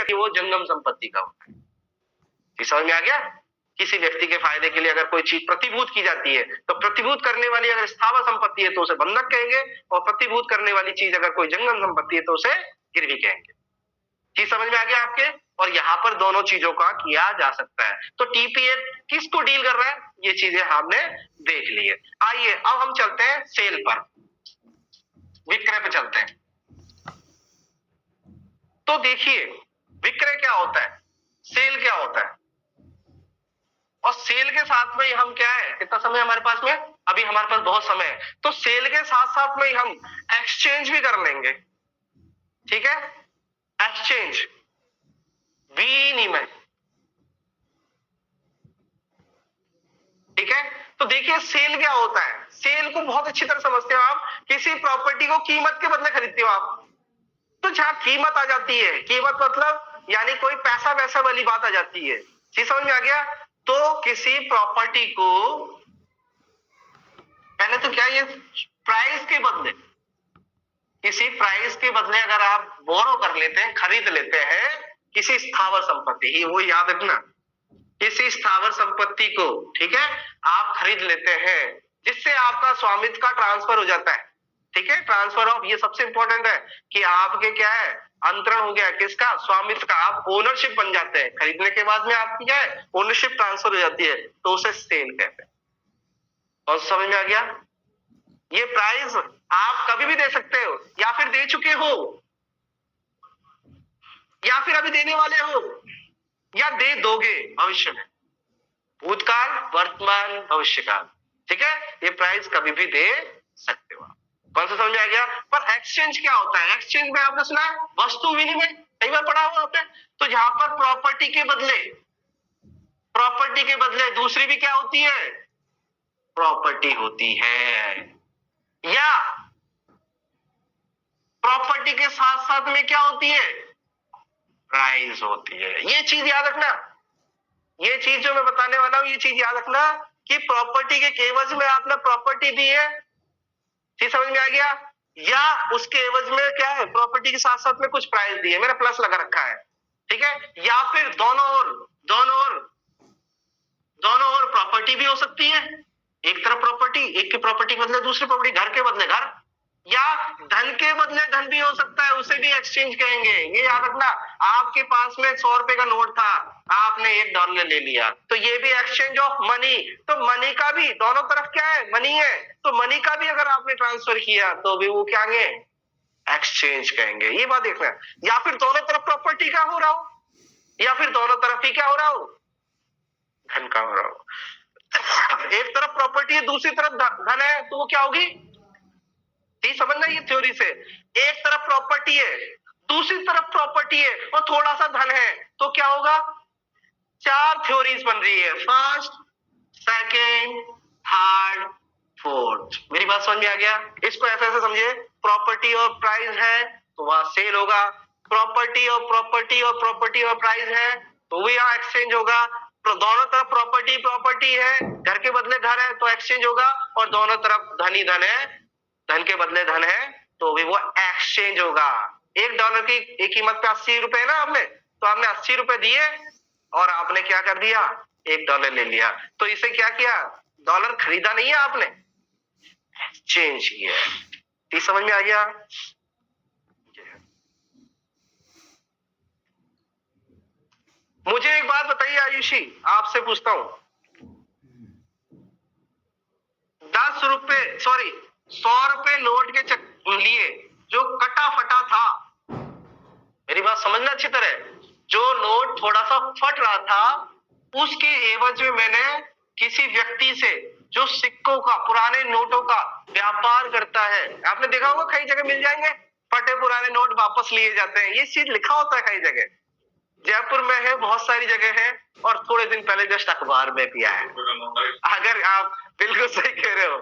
व्यक्ति वो जंगम संपत्ति का होता है। ये समझ में आ गया? किसी व्यक्ति के फायदे के लिए अगर कोई चीज प्रतिभूत की जाती है तो प्रतिभूत करने वाली अगर स्थावर संपत्ति है तो उसे बंधक कहेंगे, और प्रतिभूत करने वाली चीज अगर कोई जंगम संपत्ति है तो उसे गिरवी कहेंगे। चीज समझ में आ गया आपके? और यहाँ पर दोनों चीजों का किया जा सकता है। तो टीपीए किसको डील कर रहा है, ये चीजें हमने देख ली है। आइए अब हम चलते हैं सेल पर, विक्रय पे चलते हैं। तो देखिए विक्रय क्या होता है, सेल क्या होता है, और सेल के साथ में हम क्या है, कितना समय हमारे पास में, अभी हमारे पास बहुत समय है, तो सेल के साथ साथ में हम एक्सचेंज भी कर लेंगे। ठीक है, एक्सचेंज, विनिमय। ठीक है, तो देखिए सेल क्या होता है, सेल को बहुत अच्छी तरह समझते हो आप, किसी प्रॉपर्टी को कीमत के बदले खरीदते हो आप। तो जहां कीमत आ जाती है, कीमत मतलब यानी कोई पैसा वैसा वाली बात आ जाती है, जी समझ में आ गया? तो किसी प्रॉपर्टी को पहले तो क्या, ये प्राइस के बदले, किसी प्राइस के बदले अगर आप बोरो कर लेते हैं, खरीद लेते हैं किसी स्थावर संपत्ति ही, वो याद रखना, किसी स्थावर संपत्ति को, ठीक है, आप खरीद लेते हैं जिससे आपका स्वामित्व का ट्रांसफर हो जाता है। ठीक है, ट्रांसफर ऑफ, ये सबसे इंपॉर्टेंट है कि आपके क्या है, अंतरण हो गया, किसका, स्वामित्व का, आप ओनरशिप बन जाते हैं। खरीदने के बाद में आपकी क्या है, ओनरशिप ट्रांसफर हो जाती है, तो उसे सेल कहते हैं। और समझ में आ गया? ये प्राइस आप कभी भी दे सकते हो, या फिर दे चुके हो, या फिर अभी देने वाले हो, या दे दोगे भविष्य में, भूतकाल, वर्तमान, भविष्यकाल। ठीक है, ये प्राइस कभी भी दे सकते हो आप। कौन सा समझ में आ गया? पर एक्सचेंज क्या होता है, एक्सचेंज में आपने सुना है वस्तु विनिमय, कई बार पढ़ा हुआ आपने। तो यहां पर प्रॉपर्टी के बदले, प्रॉपर्टी के बदले दूसरी भी क्या होती है, प्रॉपर्टी होती है, या प्रॉपर्टी के साथ साथ में क्या होती है, प्राइस होती है। ये चीज याद रखना, ये चीज जो मैं बताने वाला हूं, ये चीज याद रखना कि प्रॉपर्टी के एवज में आपने प्रॉपर्टी दी है, ठीक समझ में आ गया, या उसके एवज में क्या है, प्रॉपर्टी के साथ साथ में कुछ प्राइस दी है, मैंने प्लस लगा रखा है। ठीक है, या फिर दोनों ओर, दोनों ओर प्रॉपर्टी भी हो सकती है, एक तरफ प्रॉपर्टी, एक की प्रॉपर्टी के बदले दूसरी प्रॉपर्टी, घर के बदले घर, या धन के बदले धन भी हो सकता है, उसे भी एक्सचेंज कहेंगे। ये याद रखना, आपके पास में 100 रुपए का नोट था, आपने $1 ले लिया, तो ये भी एक्सचेंज ऑफ मनी। तो मनी का भी दोनों तरफ क्या है, मनी है, तो मनी का भी अगर आपने ट्रांसफर किया तो भी वो क्या कहेंगे, एक्सचेंज कहेंगे। ये बात देखना है। या फिर दोनों तरफ प्रॉपर्टी का हो रहा हो, या फिर दोनों तरफ ही क्या हो रहा हो, धन का हो रहा हो। एक तरफ प्रॉपर्टी है, दूसरी तरफ धन है, तो वो क्या होगी, ठीक समझना ये थ्योरी से, एक तरफ प्रॉपर्टी है, दूसरी तरफ प्रॉपर्टी है और थोड़ा सा धन है, तो क्या होगा, 4 थ्योरीज बन रही है, फर्स्ट, सेकेंड, थर्ड, फोर्थ। मेरी बात समझ में आ गया? इसको ऐसे ऐसे समझिए, प्रॉपर्टी और प्राइस है तो वहां सेल होगा, प्रॉपर्टी और प्रॉपर्टी और प्रॉपर्टी और प्राइस है तो भी यहाँ एक्सचेंज होगा। तो दोनों तरफ प्रॉपर्टी प्रॉपर्टी है, घर के बदले घर है तो एक्सचेंज होगा, और दोनों तरफ धन ही धन है, धन के बदले धन है तो भी वो एक्सचेंज होगा। $1 की एक कीमत पे 80 रुपए ना आपने, तो आपने 80 रुपए दिए और आपने क्या कर दिया, $1 ले लिया, तो इसे क्या किया, डॉलर खरीदा नहीं है आपने, एक्सचेंज किया। ये समझ में आ गया? मुझे एक बात बताइए आयुषी, आपसे पूछता हूं, 10 रुपए सॉरी 100 रुपए नोट के लिए जो कटा फटा था, मेरी बात समझना अच्छी तरह, जो नोट थोड़ा सा फट रहा था, उसके एवज में मैंने किसी व्यक्ति से जो सिक्कों का, पुराने नोटों का व्यापार करता है, आपने देखा होगा कई जगह मिल जाएंगे, फटे पुराने नोट वापस लिए जाते हैं, ये चीज लिखा होता है कई जगह, जयपुर में है, बहुत सारी जगह है, और थोड़े दिन पहले जस्ट अखबार में भी आया। अगर आप बिल्कुल सही कह रहे हो,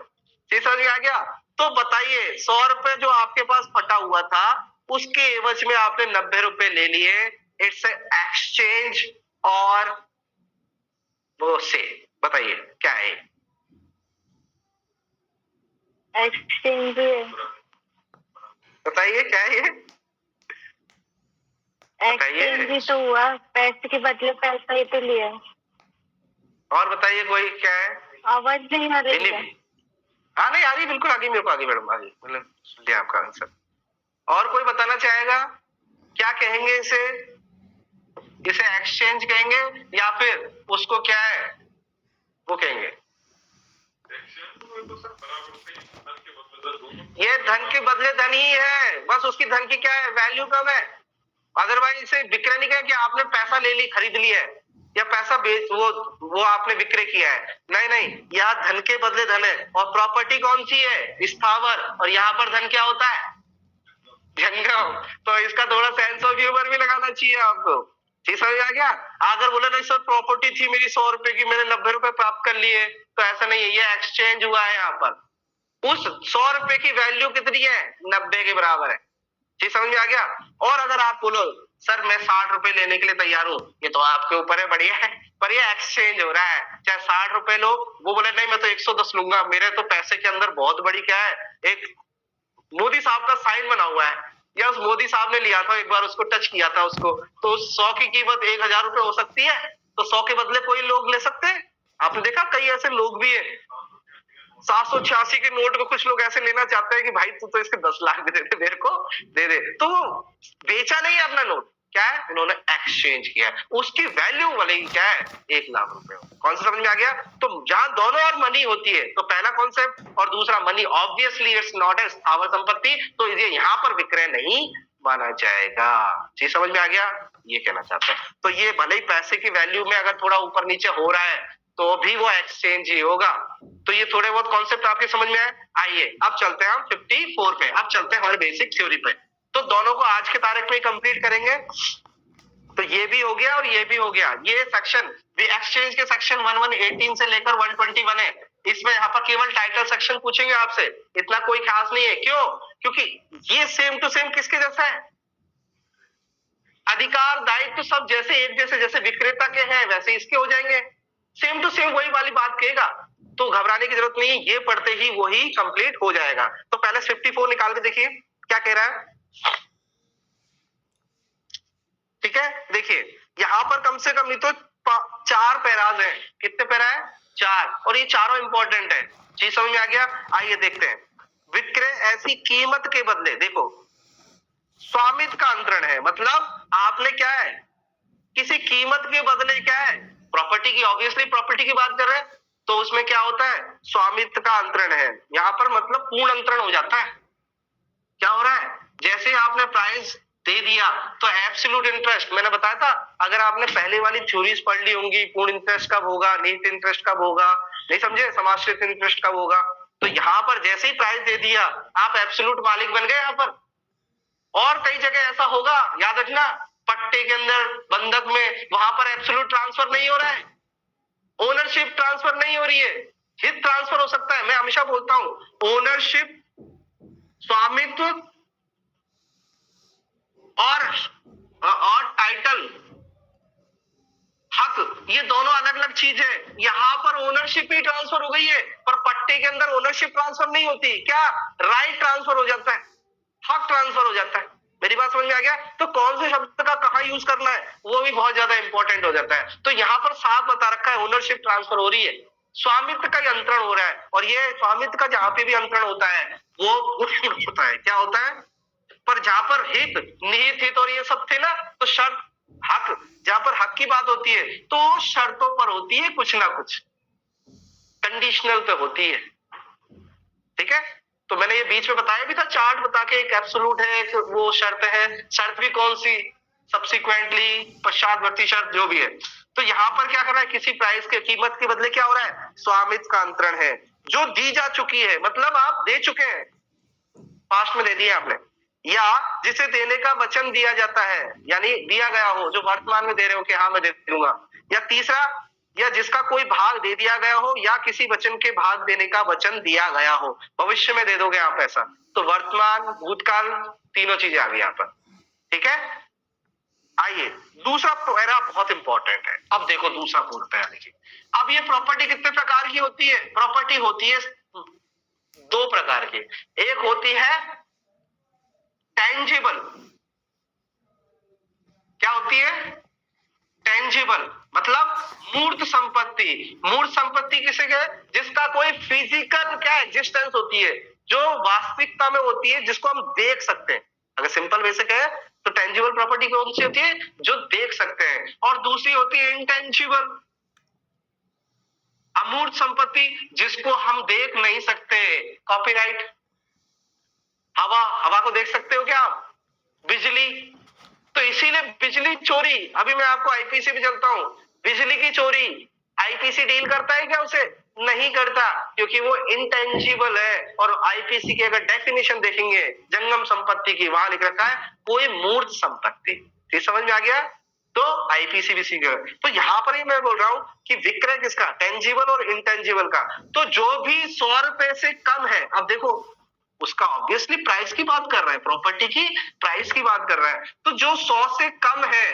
ये समझ में आ गया? तो बताइए 100 रुपए जो आपके पास फटा हुआ था, उसके एवज में आपने 90 रुपए ले लिए, इट्स एक्सचेंज और वो से, बताइए क्या है, एक्सचेंज है। बताइए क्या है ये, एक्सचेंज ही तो हुआ, पैसे के बदले पैसा ही तो लिया। और बताइए कोई क्या है? आवाज नहीं आ रही है? हाँ नहीं आ रही, बिल्कुल आगे, मेरे को आगे मैडम, आगे मतलब सुन लिया आपका आंसर। और कोई बताना चाहेगा क्या कहेंगे इसे? इसे एक्सचेंज कहेंगे या फिर उसको क्या है वो कहेंगे? ये धन के बदले धन ही है, बस उसकी धन की क्या है, वैल्यू कम है। अदरवाइज इसे विक्रय नहीं कहें कि आपने पैसा ले ली, खरीद लिया है, या पैसा बेच वो आपने विक्रय किया है। नहीं नहीं, यह धन के बदले धन है। और प्रॉपर्टी कौन सी है? स्थावर। और यहाँ पर धन क्या होता है? जंगम। तो इसका थोड़ा सेंस ऑफ ह्यूमर भी लगाना चाहिए आपको। ठीक समझ आ गया? अगर बोले नहीं सर प्रॉपर्टी थी मेरी 100 रुपए की, मैंने 90 रुपए प्राप्त कर लिए, तो ऐसा नहीं है, ये एक्सचेंज हुआ है। यहाँ पर उस 100 रुपए की वैल्यू कितनी है? 90 के बराबर है। ठीक समझ में आ गया? और अगर आप बोलो सर मैं 60 रुपए लेने के लिए तैयार हूँ, ये तो आपके ऊपर है, बढ़िया है, पर ये एक्सचेंज हो रहा है। चाहे 60 रुपए लो, वो बोले नहीं मैं तो 110 लूंगा, मेरे तो पैसे के अंदर बहुत बड़ी क्या है, एक मोदी साहब का साइन बना हुआ है, या उस मोदी साहब ने लिया था एक बार, उसको टच किया था उसको, तो उस 100 की कीमत 1000 रुपए हो सकती है, तो 100 के बदले कोई लोग ले सकते हैं। आपने देखा कई ऐसे लोग भी है, 786 के नोट को कुछ लोग ऐसे लेना चाहते हैं कि भाई तू तो इसके 10 लाख दे दे, मेरे को दे दे, तो बेचा नहीं है अपना नोट, क्या है उन्होंने एक्सचेंज किया, उसकी वैल्यू वाले क्या है 1 लाख रुपए। कौन सा समझ में आ गया? तो जहां दोनों और मनी होती है, तो पहला कॉन्सेप्ट और दूसरा money, obviously it's not a स्थावर संपत्ति, तो ये यहाँ पर विक्रय नहीं माना जाएगा। जी समझ में आ गया? ये कहना चाहते हैं। तो ये भले ही पैसे की वैल्यू में अगर थोड़ा ऊपर नीचे हो रहा है, तो भी वो एक्सचेंज ही होगा। तो ये थोड़े बहुत कॉन्सेप्ट आपके समझ में आए? आइए अब चलते हैं हम 54 पे, अब चलते हैं हमारे बेसिक थ्योरी पे। तो दोनों को आज के तारीख में कंप्लीट करेंगे। तो ये भी हो गया और ये भी हो गया। ये सेक्शन एक्सचेंज के सेक्शन 1118 से लेकर 121 है। इसमें यहाँ पर केवल टाइटल सेक्शन पूछेंगे आपसे, इतना कोई खास नहीं है। क्यों? क्योंकि ये सेम टू सेम किसके जैसा है, अधिकार दायित्व सब जैसे एक जैसे, जैसे विक्रेता के हैं वैसे इसके हो जाएंगे, सेम टू सेम वही वाली बात कहेगा, तो घबराने की जरूरत नहीं है, ये पढ़ते ही वही कंप्लीट हो जाएगा। तो पहले 54 निकाल के देखिए क्या कह रहा है। ठीक है, देखिए यहां पर कम से कम नहीं तो 4 पैराज हैं। कितने पैरा है? 4, और ये चारों इंपॉर्टेंट है। चीज समझ में आ गया? आइए देखते हैं। विक्रय ऐसी कीमत के बदले, देखो स्वामित्व का अंतरण है, मतलब आपने क्या है, किसी कीमत के बदले क्या है, प्रॉपर्टी की, ऑब्वियसली प्रॉपर्टी की बात कर रहे हैं, तो उसमें क्या होता है, स्वामित्व का अंतरण है। यहां पर मतलब पूर्ण अंतरण हो जाता है। क्या हो रहा है, जैसे आपने प्राइस दे दिया तो एब्सोल्यूट इंटरेस्ट, मैंने बताया था, अगर आपने पहले वाली थ्योरीज पढ़ ली होंगी, पूर्ण इंटरेस्ट कब होगा, निहित इंटरेस्ट कब होगा, नहीं समझे, समाश्रित इंटरेस्ट कब होगा, तो यहां पर जैसे ही प्राइस दे दिया आप एब्सोल्यूट मालिक बन गए यहां पर। और कई जगह ऐसा होगा, याद रखना, पट्टे के अंदर, बंधक में, वहां पर एब्सोल्यूट ट्रांसफर नहीं हो रहा है, ओनरशिप ट्रांसफर नहीं हो रही है, हित ट्रांसफर हो सकता है। मैं हमेशा बोलता हूं ओनरशिप, स्वामित्व और टाइटल, हक, ये दोनों अलग अलग चीज है। यहां पर ओनरशिप ही ट्रांसफर हो गई है, पर पट्टे के अंदर ओनरशिप ट्रांसफर नहीं होती, क्या राइट ट्रांसफर हो जाता है, हक ट्रांसफर हो जाता है। मेरी बात समझ में आ गया? तो कौन से शब्द का कहां यूज करना है वो भी बहुत ज्यादा इंपॉर्टेंट हो जाता है। तो यहां पर साफ बता रखा है ओनरशिप ट्रांसफर हो रही है, स्वामित्व का अंतरण हो रहा है, और ये स्वामित्व का जहां पे भी अंतरण होता है वो होता है, क्या होता है, पर जहां पर हित, निहित हित और ये सब थे ना, तो शर्त, हक, जहां पर हक की बात होती है तो शर्तों पर होती है, कुछ ना कुछ कंडीशनल पे होती है। ठीक है, तो मैंने ये बीच में बताया भी था, चार्ट बता के, एक एब्सोल्यूट है, एक वो शर्त है, शर्त भी कौन सी, सब्सिक्वेंटली, पश्चातवर्ती शर्त जो भी है। तो यहां पर क्या कर रहा है, किसी प्राइस के कीमत के बदले क्या हो रहा है, स्वामित्व का अंतरण है, जो दी जा चुकी है, मतलब आप दे चुके हैं, पास्ट में दे दिया आपने, या जिसे देने का वचन दिया जाता है, यानी दिया गया हो, जो वर्तमान में दे रहे हो कि हाँ मैं दे दूंगा, या तीसरा, या जिसका कोई भाग दे दिया गया हो, या किसी वचन के भाग देने का वचन दिया गया हो, भविष्य में दे दोगे आप ऐसा, तो वर्तमान, भूतकाल, तीनों चीजें आ गई यहाँ पर। ठीक है, आइए दूसरा पैरा बहुत इंपॉर्टेंट है। अब देखो दूसरा पूर्ण पैरा देखिए। अब ये प्रॉपर्टी कितने प्रकार की होती है, प्रॉपर्टी होती है 2 प्रकार की, एक होती है टेंजिबल, क्या होती है? टेंजिबल, मतलब मूर्त संपत्ति। मूर्त संपत्ति किसे कहते? जिसका कोई फिजिकल क्या एग्जिस्टेंस होती है, जो वास्तविकता में होती है, जिसको हम देख सकते हैं। अगर सिंपल वे से कहे तो टेंजिबल प्रॉपर्टी कौन सी होती है? जो देख सकते हैं। और दूसरी होती है इंटेंजिबल, अमूर्त संपत्ति, जिसको हम देख नहीं सकते। कॉपीराइट, हवा, हवा को देख सकते हो क्या आप? बिजली, तो इसीलिए बिजली चोरी, अभी मैं आपको आईपीसी भी चलता हूं, बिजली की चोरी आईपीसी डील करता है क्या? उसे नहीं करता, क्योंकि वो इंटेंजिबल है। और आईपीसी की अगर डेफिनेशन देखेंगे जंगम संपत्ति की, वहां लिख रखा है कोई मूर्त संपत्ति। ये समझ में आ गया? तो आईपीसी भी सीख गए। तो यहां पर ही मैं बोल रहा हूं कि विक्रय किसका? टेंजिबल और इंटेंजिबल का। तो जो भी 100 रुपए से कम है, अब देखो उसका ऑब्वियसली प्राइस की बात कर रहा है, प्रॉपर्टी की प्राइस की बात कर रहा है। तो जो 100 से कम है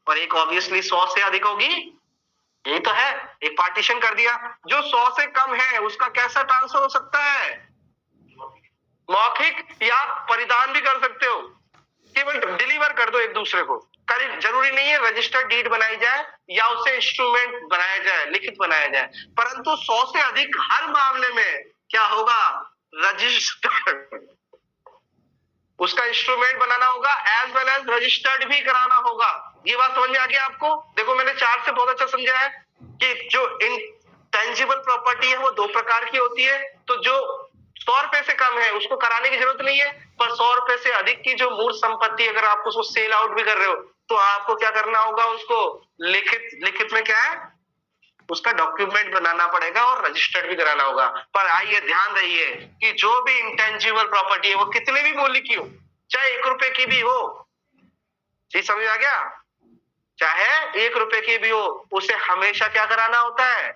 और एक ऑब्वियसली 100 से अधिक होगी, यही तो है। एक पार्टीशन कर दिया, जो 100 से कम है उसका कैसा ट्रांसफर हो सकता है? मौखिक या परिधान भी कर सकते हो, केवल डिलीवर कर दो एक दूसरे को। जरूरी नहीं है रजिस्टर्ड डीड बनाई जाए या उसे इंस्ट्रूमेंट बनाया जाए, लिखित बनाया जाए, परंतु 100 से अधिक हर मामले में क्या होगा? रजिस्टर्ड, उसका इंस्ट्रूमेंट बनाना होगा, एज वेल एज रजिस्टर्ड भी कराना होगा। ये बात समझ में आ गया आपको? देखो मैंने चार्ट से बहुत अच्छा समझा है कि जो इंटेंजिबल प्रॉपर्टी है वो दो प्रकार की होती है। तो जो 100 रुपए से कम है उसको कराने की जरूरत नहीं है, पर 100 रुपए से अधिक की जो मूर्त संपत्ति, अगर आप उसको सेल आउट भी कर रहे हो तो आपको क्या करना होगा? उसको लिखित में क्या है? उसका डॉक्यूमेंट बनाना पड़ेगा और रजिस्टर्ड भी कराना होगा। पर आइए ध्यान रहिए कि जो भी इंटेंजिबल प्रॉपर्टी है वो कितने भी मूल्य की हो, चाहे 1 रुपए की भी हो, जी समझ आ गया? चाहे 1 रुपए की भी हो, उसे हमेशा क्या कराना होता है?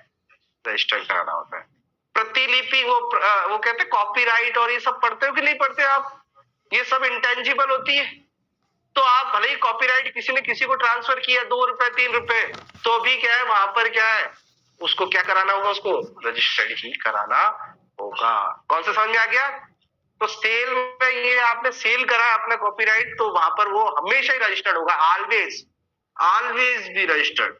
रजिस्टर्ड कराना होता है। प्रतिलिपि, वो कहते हैं कॉपीराइट और ये सब पढ़ते हो कि नहीं पढ़ते आप? ये सब इंटेंजिबल होती है। तो आप भले ही कॉपीराइट किसी ने किसी को ट्रांसफर किया 2 रुपए 3 रुपए, तो भी क्या है वहां पर क्या है? उसको क्या कराना होगा? उसको रजिस्टर्ड ही कराना होगा। कौन सा समझ में आ गया? तो सेल में ये आपने सेल करा है अपना कॉपीराइट, तो वहां पर वो हमेशा ही रजिस्टर्ड होगा, ऑलवेज, ऑलवेज भी रजिस्टर्ड,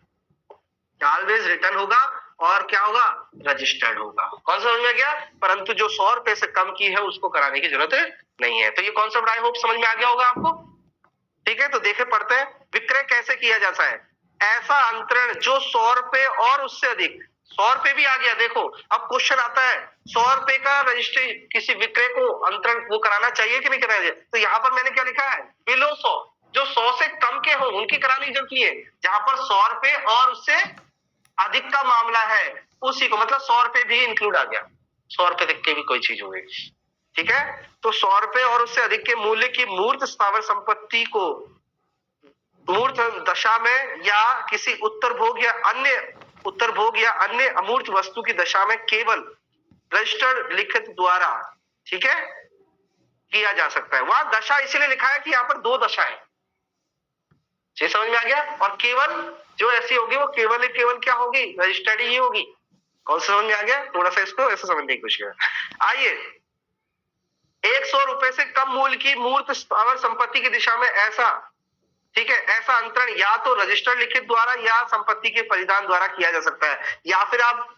ऑलवेज रिटर्न होगा और क्या होगा? रजिस्टर्ड होगा। कौन सा समझ में आ गया? परंतु जो 100 रुपए से कम की है उसको कराने की जरूरत नहीं है। तो ये कॉन्सेप्ट आई होप समझ में आ गया होगा आपको। ठीक है, तो देखे पढ़ते हैं विक्रय कैसे किया जाता है। ऐसा अंतरण जो 100 रुपए और उससे अधिक, 100 रुपए भी आ गया, देखो अब क्वेश्चन आता है 100 रुपए का रजिस्ट्री किसी विक्रय को अंतरण वो कराना चाहिए कि नहीं कराना चाहिए? तो यहाँ पर मैंने क्या लिखा है? बिलो 100, जो 100 से कम के हो उनकी कराने की जरूरत नहीं है। जहां पर 100 रुपए और उससे अधिक का मामला है उसी को, मतलब 100 रुपए भी इंक्लूड आ गया, 100 रुपए तक की भी कोई चीज हो गई। ठीक है, तो 100 रुपए और उससे अधिक के मूल्य की मूर्त स्थावर संपत्ति को मूर्त दशा में या किसी उत्तरभोग या अन्य अमूर्त वस्तु की दशा में केवल रजिस्टर्ड लिखित द्वारा, ठीक है, किया जा सकता है। वहां दशा इसीलिए लिखा है कि यहाँ पर 2 दशा है। ये समझ में आ गया? और केवल जो ऐसी होगी वो केवल क्या होगी? रजिस्टर्ड ही होगी। कौन सा समझ में आ गया? थोड़ा सा इसको ऐसे समझने की कोशिश करें। आइए, 100 रुपए से कम मूल्य की मूर्त स्थावर संपत्ति की दिशा में ऐसा, ठीक है, ऐसा अंतरण या तो रजिस्टर्ड लिखित द्वारा या संपत्ति के परिधान द्वारा किया जा सकता है। या फिर आप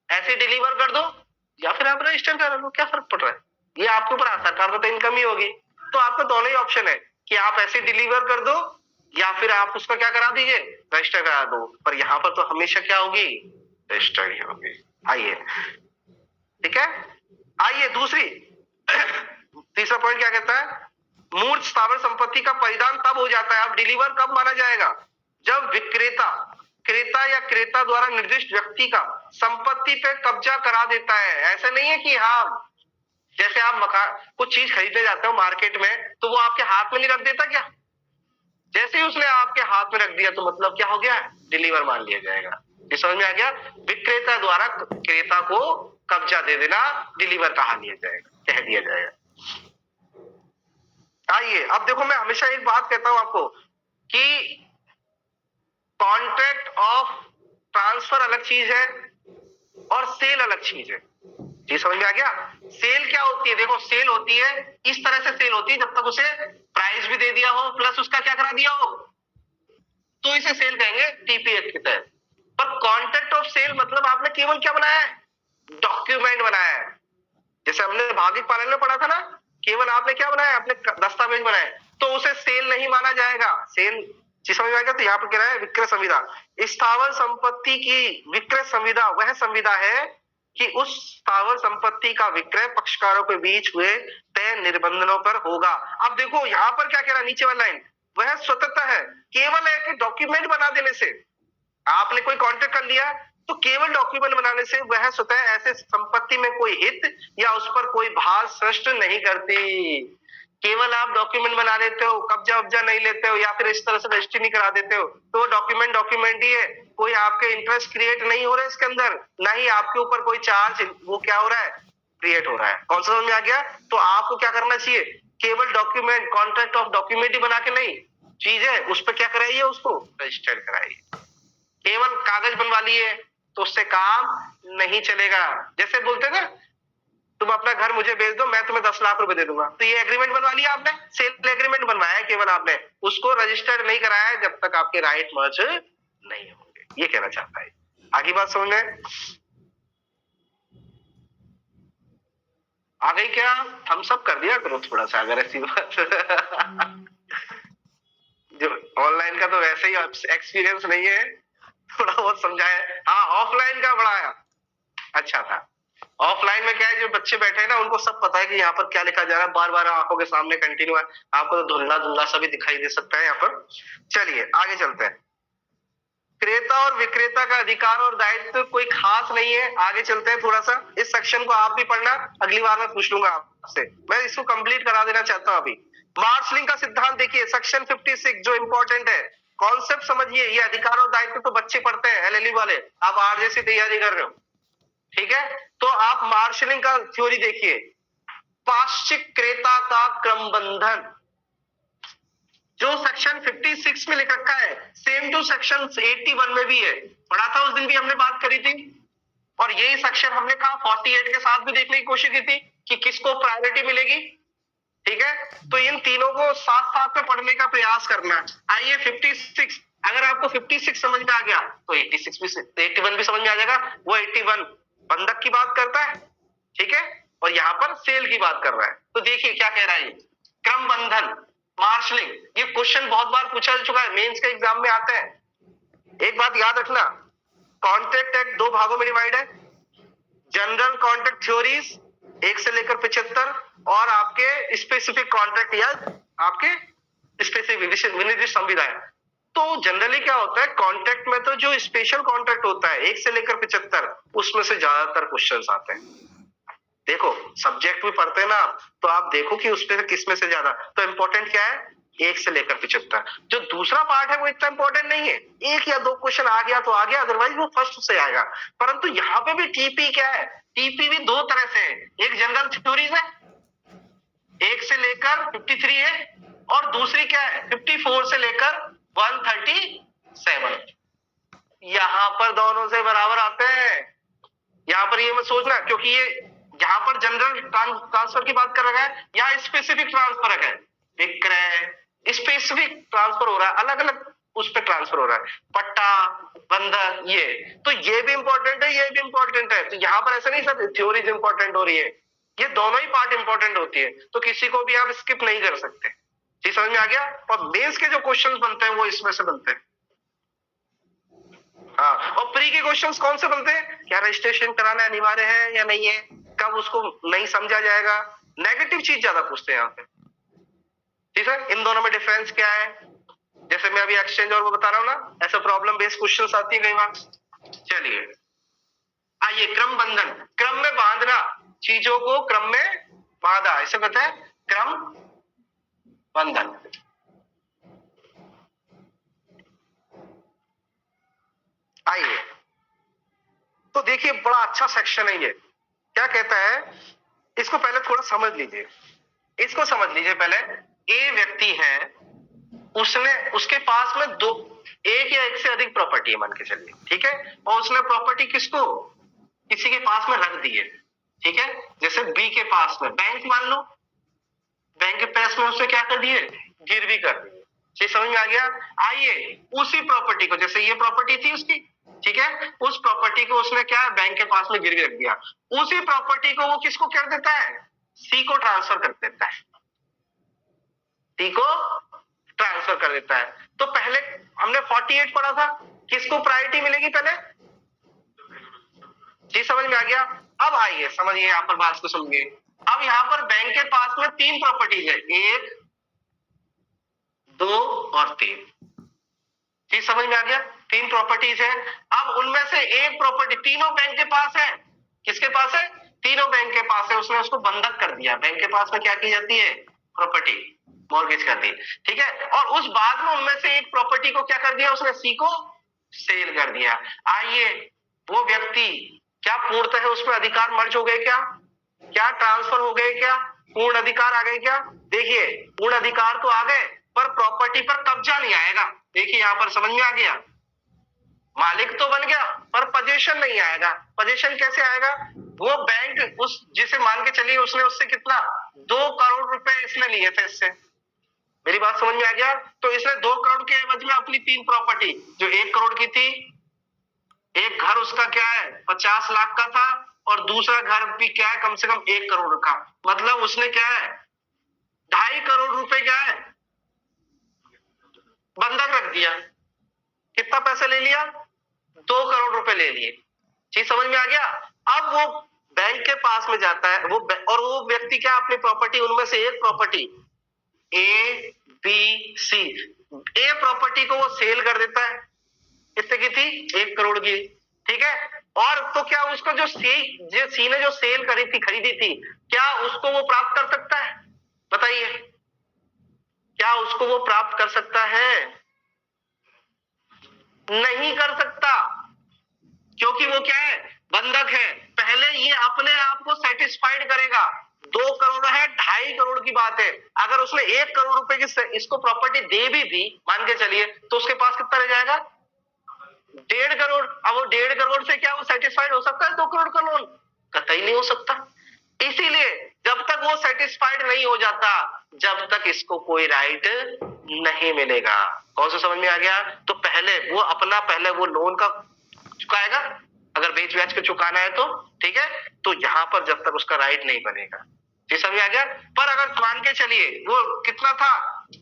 ऐसे डिलीवर कर दो या फिर आप रजिस्टर कर दो, क्या फर्क पड़ रहा है? ये आपके ऊपर, सरकार को तो इनकम ही होगी, तो आपका दोनों ही ऑप्शन है कि आप ऐसे डिलीवर कर दो या फिर आप उसका क्या करा दीजिए? रजिस्टर करा दो। पर यहाँ पर तो हमेशा क्या होगी? रजिस्टर ही होगी। आइए, ठीक है, आइए दूसरी तीसरा पॉइंट क्या कहता है? मूर्त स्थावर संपत्ति का परिधान तब हो जाता है, अब डिलीवर कब माना जाएगा? जब क्रेता या क्रेता द्वारा निर्दिष्ट व्यक्ति का संपत्ति पे कब्जा करा देता है। ऐसा नहीं है कि हाँ, जैसे आप मकान कुछ चीज खरीदने जाते हो मार्केट में, तो वो आपके हाथ में नहीं रख देता क्या? जैसे ही उसने आपके हाथ में रख दिया तो मतलब क्या हो गया? डिलीवर मान लिया जाएगा। ये समझ में आ गया? विक्रेता द्वारा क्रेता को कब्जा दे देना डिलीवर कहा कह दिया जाएगा। आइए, अब देखो मैं हमेशा एक बात कहता हूं आपको कि कॉन्ट्रैक्ट ऑफ ट्रांसफर अलग चीज है और सेल अलग चीज है। ये समझ में आ गया? सेल क्या होती है? देखो सेल होती है इस तरह से, सेल होती है जब तक उसे प्राइस प्राइस भी दे दिया हो प्लस उसका क्या करा दिया हो, तो इसे सेल कहेंगे टीपीएस के तहत। पर कॉन्ट्रैक्ट ऑफ सेल मतलब आपने केवल क्या बनाया है, डॉक्यूमेंट बनाया है। जैसे हमने भागिक पालन में पढ़ा था ना, केवल आपने क्या बनाया, आपने दस्तावेज बनाए, तो उसे सेल नहीं माना जाएगा। सेल चीज समझ में आएगा। तो यहाँ पर कह रहा है विक्रय संविदा, स्थावर संपत्ति की विक्रय संविदा वह संविदा है कि उस स्थावर संपत्ति का विक्रय पक्षकारों के बीच हुए तय निबंधनों पर होगा। अब देखो यहाँ पर क्या कह रहा है, नीचे वाला लाइन, वह स्वतंत्र है, केवल है कि डॉक्यूमेंट बना देने से, आपने कोई कॉन्ट्रैक्ट कर लिया तो केवल डॉक्यूमेंट बनाने से वह स्वतः ऐसे संपत्ति में कोई हित या उस पर कोई भार सृष्ट नहीं करती। केवल आप डॉक्यूमेंट बना लेते हो, कब्जा वब्जा नहीं लेते हो या फिर इस तरह से रजिस्ट्री नहीं करा देते हो, तो वो डॉक्यूमेंट ही है। कोई आपके इंटरेस्ट क्रिएट नहीं हो रहा है इसके अंदर, ना ही आपके ऊपर कोई चार्ज वो क्या हो रहा है, क्रिएट हो रहा है। कौन सा समझ में आ गया? तो आपको क्या करना चाहिए, केवल डॉक्यूमेंट, कॉन्ट्रैक्ट ऑफ डॉक्यूमेंट ही बना के नहीं, चीज है उस पर क्या कराइए, उसको रजिस्टर्ड कराइए। केवल कागज बनवा लिए तो उससे काम नहीं चलेगा। जैसे बोलते ना, तुम अपना घर मुझे बेच दो, मैं तुम्हें 10 लाख रुपए दे दूंगा, तो ये एग्रीमेंट बनवा लिया आपने, सेल एग्रीमेंट बनवाया है केवल आपने, उसको रजिस्टर्ड नहीं कराया है जब तक आपके राइट मर्ज नहीं होंगे। ये कहना चाहता है। आगे बात समझ में आ गई क्या? हम सब कर दिया करो थोड़ा सा अगर ऐसी बात जो ऑनलाइन का तो वैसे ही एक्सपीरियंस नहीं है, थोड़ा बहुत समझाया। हाँ, ऑफलाइन का बड़ा अच्छा था। ऑफलाइन में क्या है, जो बच्चे बैठे हैं ना उनको सब पता है कि यहाँ पर क्या लिखा जा रहा है, बार बार आंखों के सामने कंटिन्यू है, आपको तो धुंधला धुंधला सा भी दिखाई दे सकता है यहाँ पर। चलिए आगे चलते हैं। क्रेता और विक्रेता का अधिकार और दायित्व कोई खास नहीं है। आगे चलते हैं थोड़ा सा, इस सेक्शन को आप भी पढ़ना, अगली बार मैं पूछ लूंगा आपसे, मैं इसको कंप्लीट करा देना चाहता हूं अभी। मार्शलिंग का सिद्धांत देखिए, सेक्शन 56 जो इंपॉर्टेंट है, कॉन्सेप्ट समझिए। ये अधिकार और दायित्व तो बच्चे पढ़ते हैं एलएलबी वाले, आप आरजे से तैयारी कर रहे हो, ठीक है? तो आप मार्शलिंग का थ्योरी देखिए। पाश्चिक क्रेता का क्रमबंधन जो सेक्शन 56 में लिख रखा है, सेम टू सेक्शन 81 में भी है, पढ़ा था उस दिन भी हमने बात करी थी। और यही सेक्शन हमने कहा 48 के साथ भी देखने की कोशिश की थी कि किसको प्रायोरिटी मिलेगी, ठीक है? तो इन तीनों को साथ साथ में पढ़ने का प्रयास करना। आइए 56, अगर आपको 56 समझ में आ गया तो 86 भी, 81 भी समझ में आ जाएगा। वो 81 बंधक की बात करता है, ठीक है, और यहाँ पर सेल की बात कर रहा है। तो देखिए क्या कह रहा है, क्रम बंधन, मार्शलिंग, ये क्वेश्चन बहुत बार पूछा जा चुका है, मेंस के एग्जाम में आता है। एक बात याद रखना, कॉन्ट्रैक्ट एक्ट 2 भागों में डिवाइड है, जनरल कॉन्ट्रैक्ट थ्योरीज 1 से लेकर 75 और आपके स्पेसिफिक कॉन्ट्रैक्ट या आपके स्पेसिफिक विनिर्दिष्ट संविधान। तो जनरली क्या होता है, कॉन्ट्रैक्ट में तो जो स्पेशल कॉन्ट्रैक्ट होता है 1 से लेकर 75, उसमें से ज्यादातर क्वेश्चंस आते हैं। देखो सब्जेक्ट भी पढ़ते हैं ना आप, तो आप देखो कि उसमें से किस में से ज्यादा, तो इंपॉर्टेंट क्या है, 1 से लेकर 75। जो दूसरा पार्ट है वो इतना इंपॉर्टेंट नहीं है, 1 या 2 क्वेश्चन आ गया तो आ गया, अदरवाइज वो फर्स्ट से आएगा। परंतु यहाँ पे भी टीपी क्या है, टीपी भी 2 तरह से है, एक जनरल थ्योरीज है 1 से लेकर 53 है, और दूसरी क्या है 54 से लेकर 137। यहां पर दोनों से बराबर आते हैं। यहां पर ये मत सोचना, क्योंकि ये यहां पर जनरल ट्रांसफर की बात कर रहा है, यहाँ स्पेसिफिक ट्रांसफर है, विक्रय स्पेसिफिक ट्रांसफर हो रहा है, अलग अलग उस पर ट्रांसफर हो रहा है, पट्टा बंधक, ये तो ये भी इंपॉर्टेंट है, ये भी इंपॉर्टेंट है। तो यहाँ पर ऐसा नहीं सब थ्योरीज इंपॉर्टेंट हो रही है, ये दोनों ही पार्ट इंपॉर्टेंट होती है, तो किसी को भी आप स्किप नहीं कर सकते। जी समझ में आ गया? और मेंस के जो क्वेश्चंस बनते हैं वो इसमें से बनते हैं। हाँ, और प्री के क्वेश्चंस कौन से बनते हैं, क्या रजिस्ट्रेशन कराना अनिवार्य है या नहीं है, कब उसको नहीं समझा जाएगा, नेगेटिव चीज ज्यादा पूछते हैं यहाँ पे, ठीक है? इन दोनों में डिफरेंस क्या है, जैसे मैं अभी एक्सचेंज और वो बता रहा हूँ ना, ऐसे प्रॉब्लम बेस्ड क्वेश्चंस आती है कई बार। चलिए आइए, क्रम बंधन, क्रम में बांधना, चीजों को क्रम में बांधा, इसे कहते हैं क्रम बंधन। आइए तो देखिए बड़ा अच्छा सेक्शन है ये, क्या कहता है, इसको पहले थोड़ा समझ लीजिए, इसको समझ लीजिए पहले। ए व्यक्ति है, उसके पास में एक या एक से अधिक प्रॉपर्टी है मान के चलिए, ठीक है, और उसने प्रॉपर्टी किसको, किसी के पास में रख दी है, ठीक है? जैसे बी के पास में बैंक मान लो, बैंक के पास में उसने क्या कर दिए, गिरवी कर दी। ये समझ में आ गया। आइए उसी प्रॉपर्टी को, जैसे ये प्रॉपर्टी थी उसकी, ठीक है, उस प्रॉपर्टी को उसने क्या बैंक के पास में गिरवी रख दिया। उसी प्रॉपर्टी को वो किसको कर देता है, सी को ट्रांसफर कर देता है, सी को ट्रांसफर कर देता है। तो पहले हमने 48 पढ़ा था, किसको प्रायोरिटी मिलेगी पहले, जी समझ में आ गया। अब आइए समझिए यहां पर बात को समझिए। अब यहां पर बैंक के पास में 3 प्रॉपर्टीज है, 1 2 और 3, जी समझ में आ गया, 3 प्रॉपर्टीज है। अब उनमें से एक प्रॉपर्टी तीनों बैंक के पास है, किसके पास है, तीनों बैंक के पास है, उसने उसको बंधक कर दिया। बैंक के पास में क्या की जाती है, प्रॉपर्टी मॉर्गेज कर दी, ठीक है। और उस बाद में उनमें से एक प्रॉपर्टी को क्या कर दिया उसने, सी को सेल कर दिया। आइए वो व्यक्ति क्या पूर्णतः उसमें अधिकार मर्ज हो गए, क्या क्या ट्रांसफर हो गए, क्या पूर्ण अधिकार आ गए, क्या देखिए पूर्ण अधिकार तो आ गए पर प्रॉपर्टी पर कब्जा नहीं आएगा। देखिए यहां पर समझ में आ गया, मालिक तो बन गया पर पोजीशन नहीं आएगा। पोजीशन कैसे आएगा, वो बैंक उस जिसे मान के चलिए उसने उससे कितना 2 करोड़ रुपए इसने लिए थे इससे, मेरी बात समझ में आ गया। तो इसने 2 करोड़ के एवज में अपनी 3 प्रॉपर्टी जो 1 करोड़ की थी, एक घर उसका क्या है 50 लाख का था और दूसरा घर भी क्या है कम से कम 1 करोड़ का, मतलब उसने क्या है 2.5 करोड़ रुपए क्या है बंधक रख दिया। कितना पैसा ले लिया, 2 करोड़ रुपए ले लिए, चीज समझ में आ गया। अब वो बैंक के पास में जाता है और वो व्यक्ति क्या अपनी प्रॉपर्टी, उनमें से एक property A B C, A property को वो सेल कर देता है, कितने की थी 1 करोड़ की, ठीक है। और तो क्या उसको जो सी ने जो सेल करी थी, खरीदी थी, क्या उसको वो प्राप्त कर सकता है, बताइए क्या उसको वो प्राप्त कर सकता है, नहीं कर सकता, क्योंकि वो क्या है बंधक है। पहले ये अपने आप को सेटिस्फाइड करेगा, 2 करोड़ है 2.5 करोड़ की बात है, अगर उसने 1 करोड़ रुपए की इसको प्रॉपर्टी दे भी दी मान के चलिए, तो उसके पास कितना रह जाएगा 1.5 करोड़। अब वो 1.5 करोड़ से क्या वो सेटिस्फाइड हो सकता है 2 करोड़ का लोन, कतई नहीं हो सकता। इसीलिए जब तक वो सेटिस्फाइड नहीं हो जाता, जब तक इसको कोई राइट नहीं मिलेगा। कौन सा समझ में आ गया। तो पहले वो लोन का चुकाएगा, अगर बेच बैच के चुकाना है तो, ठीक है। तो यहां पर जब तक उसका राइट नहीं बनेगा, ये समझ आ गया। पर अगर मान के चलिए वो कितना था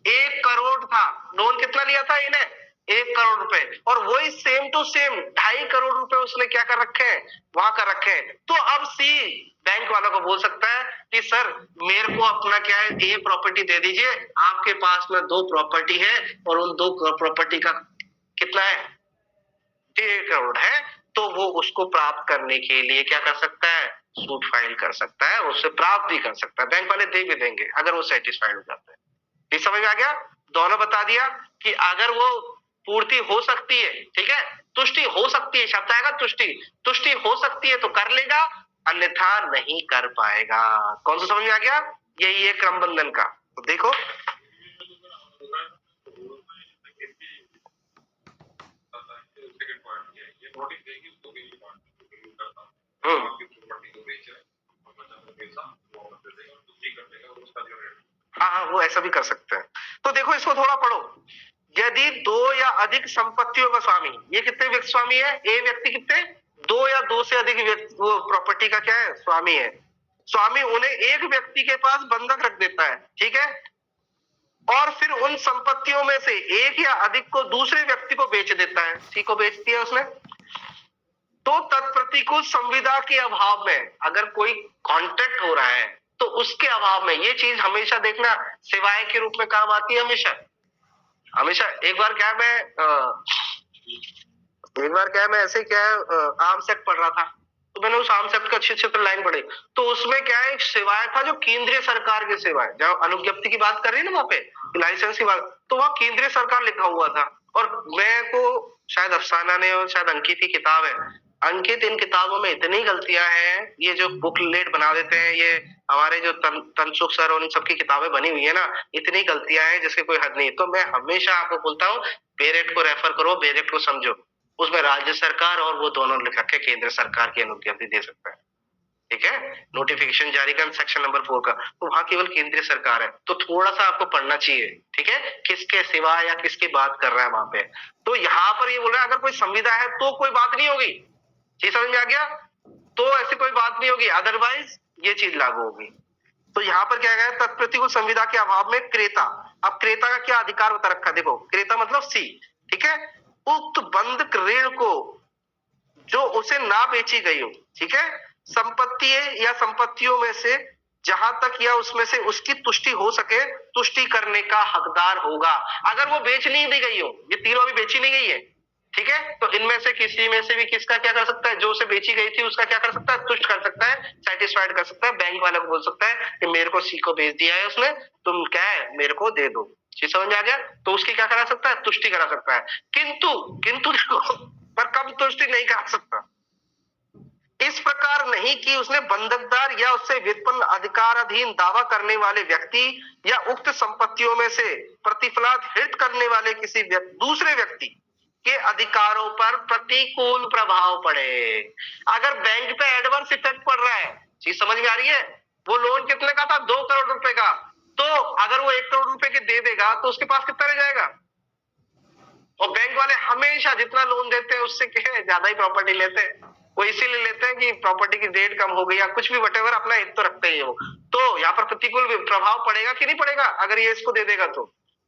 1 करोड़ था, लोन कितना लिया था इन्हें 1 करोड़ रुपए, और वही सेम टू सेम 2.5 करोड़ रुपए उसने क्या कर रखे हैं वहां कर रखे हैं। तो अब सी बैंक वालों को बोल सकता है कि सर मेरे को अपना क्या है ये प्रॉपर्टी दे दीजिए, आपके पास में 2 प्रॉपर्टी है और उन 2 प्रॉपर्टी का कितना है 1.5 करोड़ है, तो वो उसको प्राप्त करने के लिए क्या कर सकता है, सूट फाइल कर सकता है, उससे प्राप्त भी कर सकता है, बैंक वाले दे भी देंगे अगर वो सेटिस्फाइड हो जाता है। ये समझ में आ गया, दोनों बता दिया कि अगर वो पूर्ति हो सकती है, ठीक है, तुष्टि हो सकती है, शब्द आएगा तुष्टि हो सकती है तो कर लेगा, अन्यथा नहीं कर पाएगा। कौन सा समझ में आ गया, यही है क्रम बंधन का। तो देखो हाँ, वो ऐसा भी कर सकते हैं। तो देखो इसको थोड़ा पढ़ो, यदि 2 या अधिक संपत्तियों का स्वामी, ये कितने व्यक्ति स्वामी है, ए व्यक्ति कितने 2 या 2 से अधिक वो प्रॉपर्टी का क्या है स्वामी है, स्वामी उन्हें एक व्यक्ति के पास बंधक रख देता है, ठीक है, और फिर उन संपत्तियों में से एक या अधिक को दूसरे व्यक्ति को बेच देता है, सी को बेच दिया उसने। तो तत्प्रतिकूल संविदा के अभाव में, अगर कोई कॉन्ट्रैक्ट हो रहा है तो उसके अभाव में, ये चीज हमेशा देखना सेवाएं के रूप में काम आती है, हमेशा। एक बार क्या मैं ऐसे क्या है आर्म्स एक्ट पढ़ रहा था, तो मैंने उस आर्म्स एक्ट का अच्छे लाइन पढ़ी, तो उसमें क्या है सेवाएं था जो केंद्रीय सरकार की सेवाएं, जब अनुज्ञप्ति की बात कर रही है ना वहां पे लाइसेंस की बात, तो वहां केंद्रीय सरकार लिखा हुआ था। और मैं को शायद अफसाना ने और शायद अंकित की किताब है, अंकित इन किताबों में इतनी गलतियां हैं, ये जो बुकलेट बना देते हैं, ये हमारे जो तनसुख सर और इन सबकी किताबें बनी हुई है ना, इतनी गलतियां हैं जिसके कोई हद नहीं। तो मैं हमेशा आपको बोलता हूँ बेरेट को रेफर करो, बेरेट को समझो, उसमें राज्य सरकार और वो दोनों लिख रखे केंद्र सरकार की अनुज्ञप्ति दे सकता है। ठीक है, नोटिफिकेशन जारी कर सेक्शन नंबर 4 का, तो वहां केवल केंद्रीय सरकार है, तो थोड़ा सा आपको पढ़ना चाहिए, ठीक है, किसके सिवा या किसकी बात कर रहा है वहां पे। तो यहाँ पर ये बोल रहा है अगर कोई संविदा है तो कोई बात नहीं होगी, ये समझ में आ गया, तो ऐसी कोई बात नहीं होगी, अदरवाइज ये चीज लागू होगी। तो यहाँ पर क्या है, तत्प्रतिकूल संविदा के अभाव में क्रेता, अब क्रेता का क्या अधिकार बता रखा है, देखो क्रेता मतलब सी, ठीक है, उक्त बंधक ऋण को जो उसे ना बेची गई हो, ठीक है, संपत्ति या संपत्तियों में से जहां तक या उसमें से उसकी तुष्टि हो सके, तुष्टि करने का हकदार होगा। अगर वो बेच नहीं दी गई हो, ये तीनों अभी बेची नहीं गई है, ठीक है, तो इनमें से किसी में से भी किसका क्या कर सकता है, जो उसे बेची गई थी उसका क्या कर सकता है, तुष्ट कर सकता है, सेटिस्फाइड कर सकता है, बैंक वाले को बोल सकता है कि मेरे को सी को बेच दिया है उसने, तुम क्या है मेरे को दे दो, ये समझ में आ गया, तो उसकी क्या करा सकता है, तुष्टि करा सकता है। किंतु किंतु देखो, पर कब तुष्टि नहीं करा सकता, इस प्रकार नहीं कि उसने बंधकदार या उससे व्युत्पन्न अधिकाराधीन दावा करने वाले व्यक्ति या उक्त संपत्तियों में से प्रतिफलात हित करने वाले किसी दूसरे व्यक्ति के अधिकारों पर प्रतिकूल प्रभाव पड़े। अगर बैंक पे एडवर्स इफेक्ट पड़ रहा है, चीज समझ में आ रही है, वो लोन कितने का था, 2 करोड़ रुपए का, तो अगर वो 1 करोड़ रुपए के दे देगा तो उसके पास कितना रह जाएगा, और बैंक वाले हमेशा जितना लोन देते हैं उससे क्या ज्यादा ही प्रॉपर्टी लेते हैं, वो इसीलिए लेते हैं कि प्रॉपर्टी की रेट कम हो गई या कुछ भी वटेवर, अपना हित तो रखते ही हो। तो यहाँ पर प्रतिकूल प्रभाव पड़ेगा कि नहीं पड़ेगा अगर ये इसको दे देगा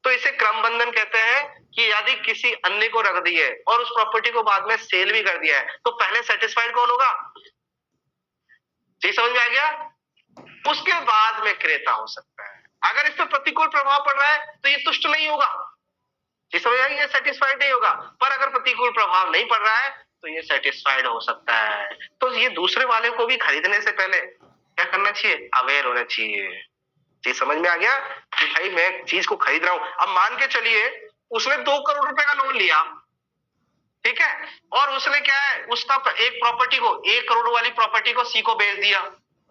तो इसे क्रम बंधन कहते हैं कि यदि किसी अन्य को रख दी है और उस प्रॉपर्टी को बाद में सेल भी कर दिया है, तो पहले सेटिस्फाइड कौन होगा, जी समझ में आ गया, उसके बाद में क्रेता हो सकता है। अगर इस पर प्रतिकूल प्रभाव पड़ रहा है तो ये तुष्ट नहीं होगा, ये समझ आ गया, ये सेटिस्फाइड नहीं होगा, पर अगर प्रतिकूल प्रभाव नहीं पड़ रहा है तो ये सेटिस्फाइड हो सकता है। तो ये दूसरे वाले को भी खरीदने से पहले क्या करना चाहिए, अवेयर होना चाहिए। ये समझ में आ गया कि भाई मैं चीज को खरीद रहा हूं, अब मान के चलिए उसने 2 करोड़ रुपए का लोन लिया, ठीक है, और उसने क्या है उसका एक प्रॉपर्टी को, 1 करोड़ वाली प्रॉपर्टी को सी को बेच दिया।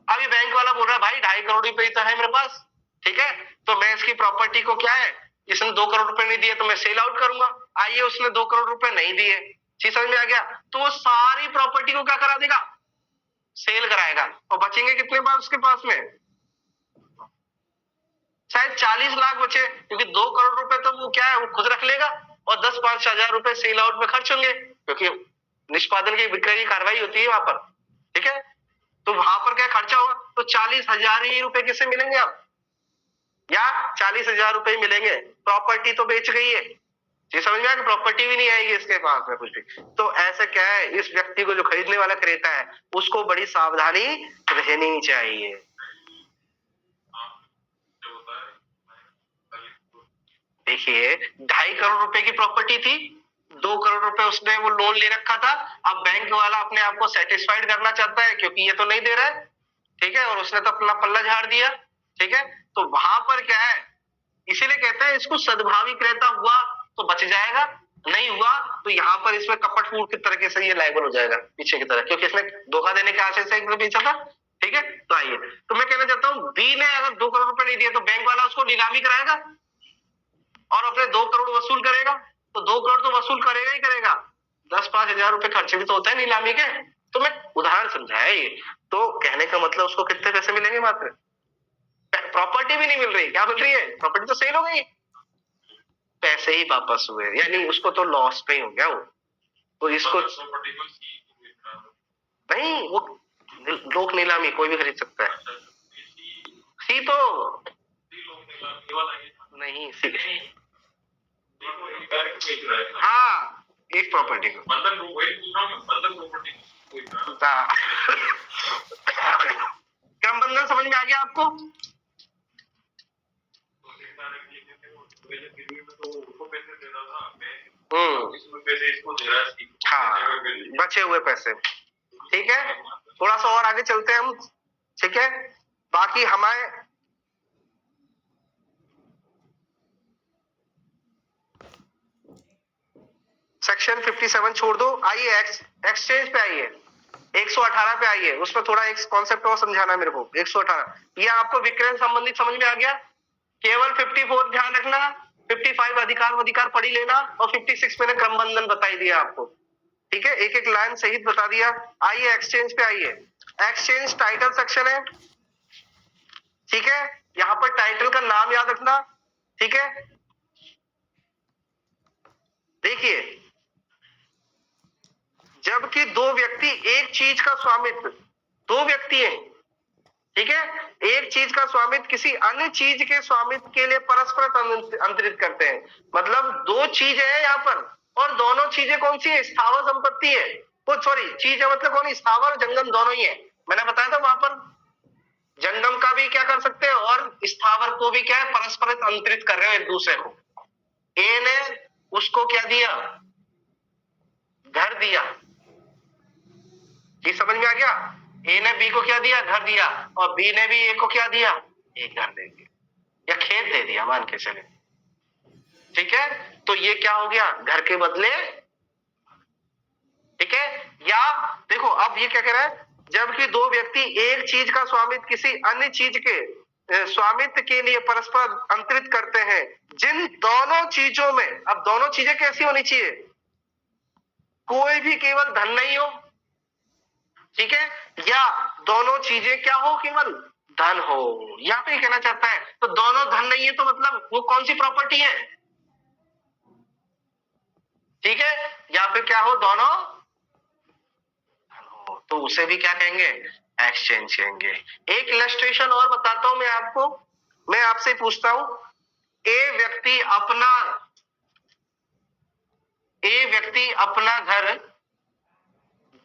अभी बैंक वाला बोल रहा है भाई 2.5 करोड़ रुपए तो है मेरे पास, ठीक है, तो मैं इसकी प्रॉपर्टी को क्या है, इसने 2 करोड़ रुपए नहीं दिए तो मैं सेल आउट करूंगा। आइए उसने 2 करोड़ रुपए नहीं दिए, चीज समझ में आ गया, तो वो सारी प्रॉपर्टी को क्या करा देगा, सेल कराएगा, और बचेंगे कितने बार उसके पास में, शायद 40 लाख बचे, क्योंकि 2 करोड़ रुपए तो वो क्या है वो खुद रख लेगा, और 10-5 हजार रुपए सेल आउट में खर्च होंगे, क्योंकि निष्पादन की विक्रय की कार्रवाई होती है वहां पर, ठीक है, तो वहां पर क्या खर्चा होगा, तो 40,000 ही रुपए किससे मिलेंगे आप, या 40,000 रुपए मिलेंगे, प्रॉपर्टी तो बेच गई है, ये समझ में आया कि प्रॉपर्टी भी नहीं आएगी इसके पास में कुछ भी। तो ऐसा क्या है, इस व्यक्ति को जो खरीदने वाला क्रेता है उसको बड़ी सावधानी रहनी चाहिए। देखिए 2.5 करोड़ रुपए की प्रॉपर्टी थी, 2 करोड़ रुपए उसने वो लोन ले रखा था, अब बैंक वाला अपने आप को सेटिस्फाइड करना चाहता है क्योंकि ये तो नहीं दे रहा है, ठीक है, और उसने तो अपना पल्ला झाड़ दिया, ठीक है, तो वहां पर क्या है, इसीलिए कहते हैं इसको सद्भावी क्रेता हुआ तो बच जाएगा, नहीं हुआ तो यहाँ पर इसमें कपट फूट की तरीके से ये लायबल हो जाएगा पीछे की तरह, क्योंकि इसने धोखा देने के आशय से पीछा था, ठीक है। तो आइए, तो मैं कहना चाहता हूँ बी ने अगर 2 करोड़ रुपए नहीं दिए तो बैंक वाला उसको नीलामी कराएगा और अपने 2 करोड़ वसूल करेगा, तो 2 करोड़ तो वसूल करेगा ही करेगा, 10-5 हजार रुपए खर्चे भी तो होते हैं नीलामी के। तो मैं उदाहरण समझाया ये, तो कहने का मतलब उसको कितने पैसे मिलेंगे, मात्र प्रॉपर्टी भी नहीं मिल रही, क्या मिल रही है, प्रॉपर्टी तो सेल हो गई, पैसे ही वापस हुए, यानी उसको तो लॉस पे ही हो गया वो, तो इसको नहीं, वो लोक नीलामी कोई भी खरीद सकता है, सी तो नहीं, सी हाँ एक प्रॉपर्टी को क्रम बंधन समझ में आ गया आपको, हाँ बचे हुए पैसे, ठीक है, थोड़ा सा और आगे चलते हैं हम, ठीक है, बाकी हमारे सेक्शन 57 छोड़ दो, आइए एक्सचेंज पे आइए, 118 पे आइए, उसमें थोड़ा एक कॉन्सेप्ट और समझाना मेरे को। 118 ये आपको विक्रय संबंधित समझ में आ गया, केवल 54 ध्यान रखना, 55 अधिकार पढ़ी लेना, और 56 मैंने क्रम बंधन बताई दिया आपको, ठीक है, एक एक लाइन सहित बता दिया। आइए एक्सचेंज पे आइए, एक्सचेंज टाइटल सेक्शन है, ठीक है। यहां पर टाइटल का नाम याद रखना, ठीक है। देखिए, जबकि दो व्यक्ति एक चीज का स्वामित्व, दो व्यक्ति हैं, ठीक है, एक चीज का स्वामित्व किसी अन्य चीज के स्वामित्व के लिए परस्पर अंतरित करते हैं। मतलब दो चीजें हैं यहां पर, और दोनों चीजें कौन सी है? स्थावर संपत्ति है। वो सॉरी, चीज है मतलब कौन? स्थावर और जंगम दोनों ही है। मैंने बताया था वहां पर जंगम का भी क्या कर सकते हैं और स्थावर को भी क्या है? परस्पर अंतरित कर रहे हो एक दूसरे को। ए ने उसको क्या दिया? घर दिया। ये समझ में आ गया? ए ने बी को क्या दिया? घर दिया। और बी ने भी ए को क्या दिया? एक घर दे दिया या खेत दे दिया, मान के चले, ठीक है। तो ये क्या हो गया? घर के बदले, ठीक है। या देखो अब ये क्या कह रहा है? जबकि दो व्यक्ति एक चीज का स्वामित्व किसी अन्य चीज के स्वामित्व के लिए परस्पर अंतरित करते हैं, जिन दोनों चीजों में, अब दोनों चीजें कैसी होनी चाहिए? कोई भी केवल धन नहीं हो, ठीक है, या दोनों चीजें क्या हो? केवल धन हो। यहां पे कहना चाहता है तो दोनों धन नहीं है तो मतलब वो कौन सी प्रॉपर्टी है? ठीक है, या फिर क्या हो? दोनों धन हो, तो उसे भी क्या कहेंगे? एक्सचेंज कहेंगे। एक इलस्ट्रेशन और बताता हूं मैं आपको। मैं आपसे पूछता हूं, ए व्यक्ति अपना घर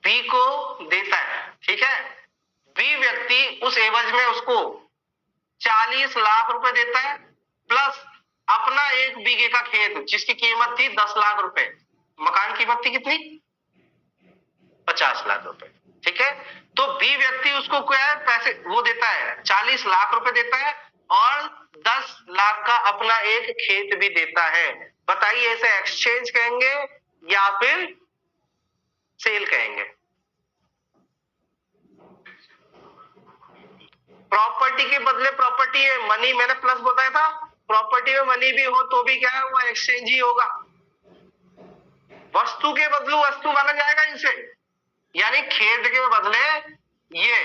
बी को देता है, ठीक है। बी व्यक्ति उस एवज में उसको 40 लाख रुपए देता है, प्लस अपना 1 बीघे का खेत जिसकी कीमत थी 10 लाख रुपए। मकान की कीमत थी कितनी? 50 लाख रुपए, ठीक है। तो बी व्यक्ति उसको क्या है? पैसे वो देता है, 40 लाख रुपए देता है और 10 लाख का अपना एक खेत भी देता है। बताइए, इसे एक्सचेंज कहेंगे या फिर सेल कहेंगे? प्रॉपर्टी के बदले प्रॉपर्टी है, मनी मैंने प्लस बताया था। प्रॉपर्टी में मनी भी हो तो भी क्या है? वो एक्सचेंज ही होगा। वस्तु के बदले वस्तु माना जाएगा इनसे, यानी खेत के बदले ये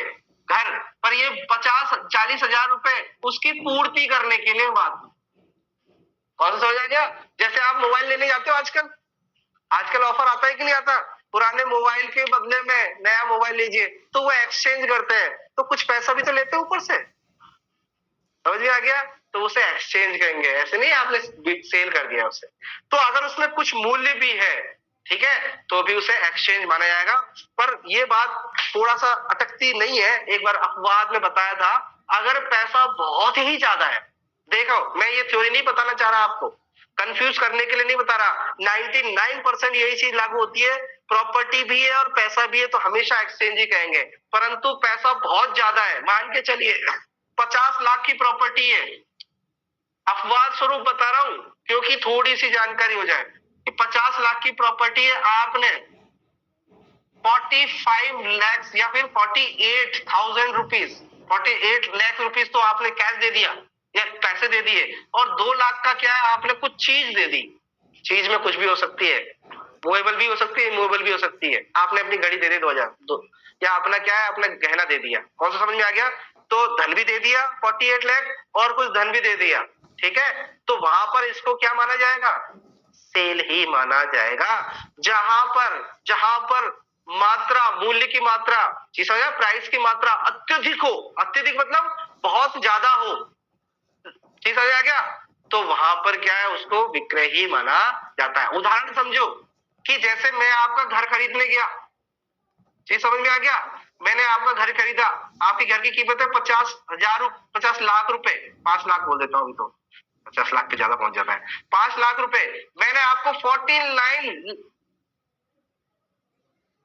घर पर ये 40 हजार रुपए उसकी पूर्ति करने के लिए बात। कौन सा हो जाएगा? जैसे आप मोबाइल लेने जाते हो आजकल ऑफर आता है कि नहीं आता? पुराने मोबाइल के बदले में नया मोबाइल लीजिए, तो वो एक्सचेंज करते हैं, तो कुछ पैसा भी तो लेते हैं ऊपर से। समझ में आ गया? तो उसे एक्सचेंज करेंगे। ऐसे नहीं आपने सेल कर दिया उसे। तो अगर उसमें कुछ मूल्य भी है, ठीक है, तो भी उसे एक्सचेंज माना जाएगा। पर ये बात थोड़ा सा अटकती नहीं है, एक बार अपवाद में बताया था। अगर पैसा बहुत ही ज्यादा है, देखो मैं ये थ्योरी नहीं बताना चाह रहा आपको, कंफ्यूज करने के लिए नहीं बता रहा। 99% यही चीज लागू होती है। प्रॉपर्टी भी है और पैसा भी है तो हमेशा एक्सचेंज ही कहेंगे। परंतु पैसा बहुत ज्यादा है, मान के चलिए 50 लाख की प्रॉपर्टी है, अपवाद स्वरूप बता रहा हूं क्योंकि थोड़ी सी जानकारी हो जाए कि 50 लाख की प्रॉपर्टी है, आपने 45 लाख या फिर 48,000 रुपीज, 48 लाख रुपीज तो आपने कैश दे दिया या पैसे दे दिए, और 2 लाख का क्या है? आपने कुछ चीज दे दी। चीज में कुछ भी हो सकती है, मूवेबल भी हो सकती है, इमूवेबल भी हो सकती है। आपने अपनी घड़ी दे दी 2000 या अपना क्या है? अपना गहना दे दिया। कौन सा समझ में आ गया? तो धन भी दे दिया 48 लाख और कुछ धन भी दे दिया, ठीक है। तो वहां पर इसको क्या माना जाएगा? सेल ही माना जाएगा। जहां पर मात्रा, मूल्य की मात्रा, चीज समझा, प्राइस की मात्रा अत्यधिक हो, अत्यधिक मतलब बहुत ज्यादा हो, चीज समझ आ गया, तो वहां पर क्या है? उसको विक्रय ही माना जाता है। उदाहरण समझो कि जैसे मैं आपका घर खरीदने गया, चीज समझ में आ गया, मैंने आपका घर खरीदा, आपकी घर की कीमत है 50 लाख रुपए, 5 लाख बोल देता हूं, अभी तो 50 लाख पे ज्यादा पहुंच जाता है, 5 लाख रुपए मैंने आपको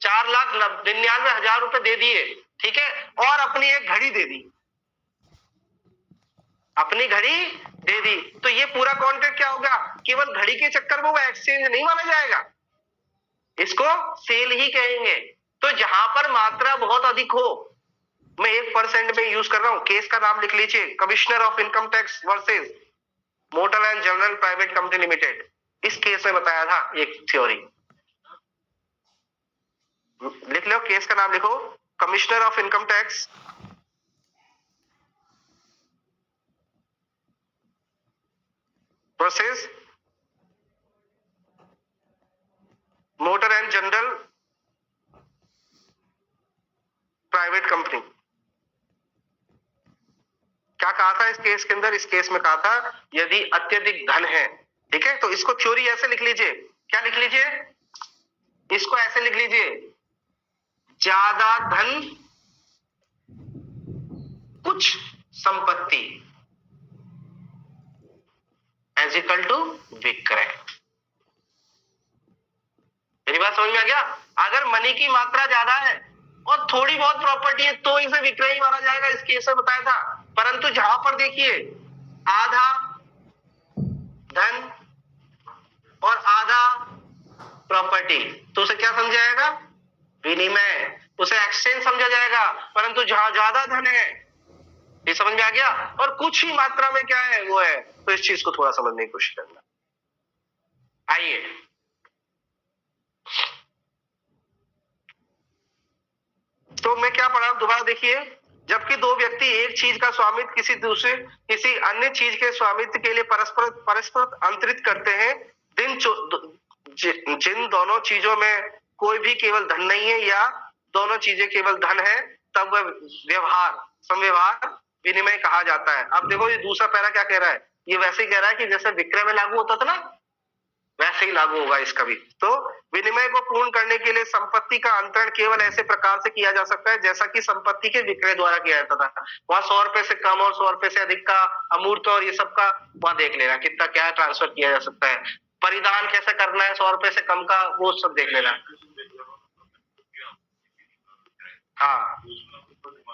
4,99,000 रुपए दे दिए, ठीक है, और अपनी एक घड़ी दे दी, अपनी घड़ी दे दी, तो ये पूरा कॉन्ट्रैक्ट क्या होगा? केवल घड़ी के चक्कर में वो एक्सचेंज नहीं माना जाएगा, इसको सेल ही कहेंगे। तो जहां पर मात्रा बहुत अधिक हो, मैं 1% में यूज कर रहा हूं, केस का नाम लिख लीजिए, commissioner of income tax versus motor and general private company limited. इस केस में बताया था एक थ्योरी, लिख लो, केस का नाम लिखो, commissioner of income tax, versus motor and general private company. क्या कहा था इस केस के अंदर? इस केस में कहा था यदि अत्यधिक धन है, ठीक है, तो इसको थ्योरी ऐसे लिख लीजिए, क्या लिख लीजिए, इसको ऐसे लिख लीजिए, ज्यादा धन कुछ संपत्ति एज इक्वल टू विक्रय। मेरी बात समझ में आ गया? अगर मनी की मात्रा ज्यादा है और थोड़ी बहुत प्रॉपर्टी है तो इसे विक्रय ही माना जाएगा, इस केस में बताया था। परंतु जहां पर देखिए आधा धन और आधा प्रॉपर्टी, तो उसे क्या समझा जाएगा? विनिमय, उसे एक्सचेंज समझा जाएगा। परंतु जहां ज्यादा धन है, ये समझ में आ गया, और कुछ ही मात्रा में क्या है, वो है, तो इस चीज को थोड़ा समझने की कोशिश करना। आइए, तो मैं क्या पढ़ा दोबारा देखिए, जबकि दो व्यक्ति एक चीज का स्वामित्व किसी अन्य चीज के स्वामित्व के लिए परस्पर अंतरित करते हैं, जिन दोनों चीजों में कोई भी केवल धन नहीं है या दोनों चीजें केवल धन है, तब वह व्यवहार विनिमय कहा जाता है। अब देखो ये दूसरा पैरा क्या कह रहा है, ये वैसे ही कह रहा है कि जैसे विक्रय में लागू होता था ना, वैसे ही लागू होगा इसका भी। तो विनिमय को पूर्ण करने के लिए संपत्ति का अंतरण केवल ऐसे प्रकार से किया जा सकता है जैसा कि संपत्ति के विक्रय द्वारा किया जाता था। वहां 100 रुपए से कम और 100 रुपए से अधिक का अमूर्त और ये सब का वहां देख लेना, कितना क्या ट्रांसफर किया जा सकता है, परिधान कैसे करना है 100 रुपए से कम का, वो सब देख लेना। हाँ,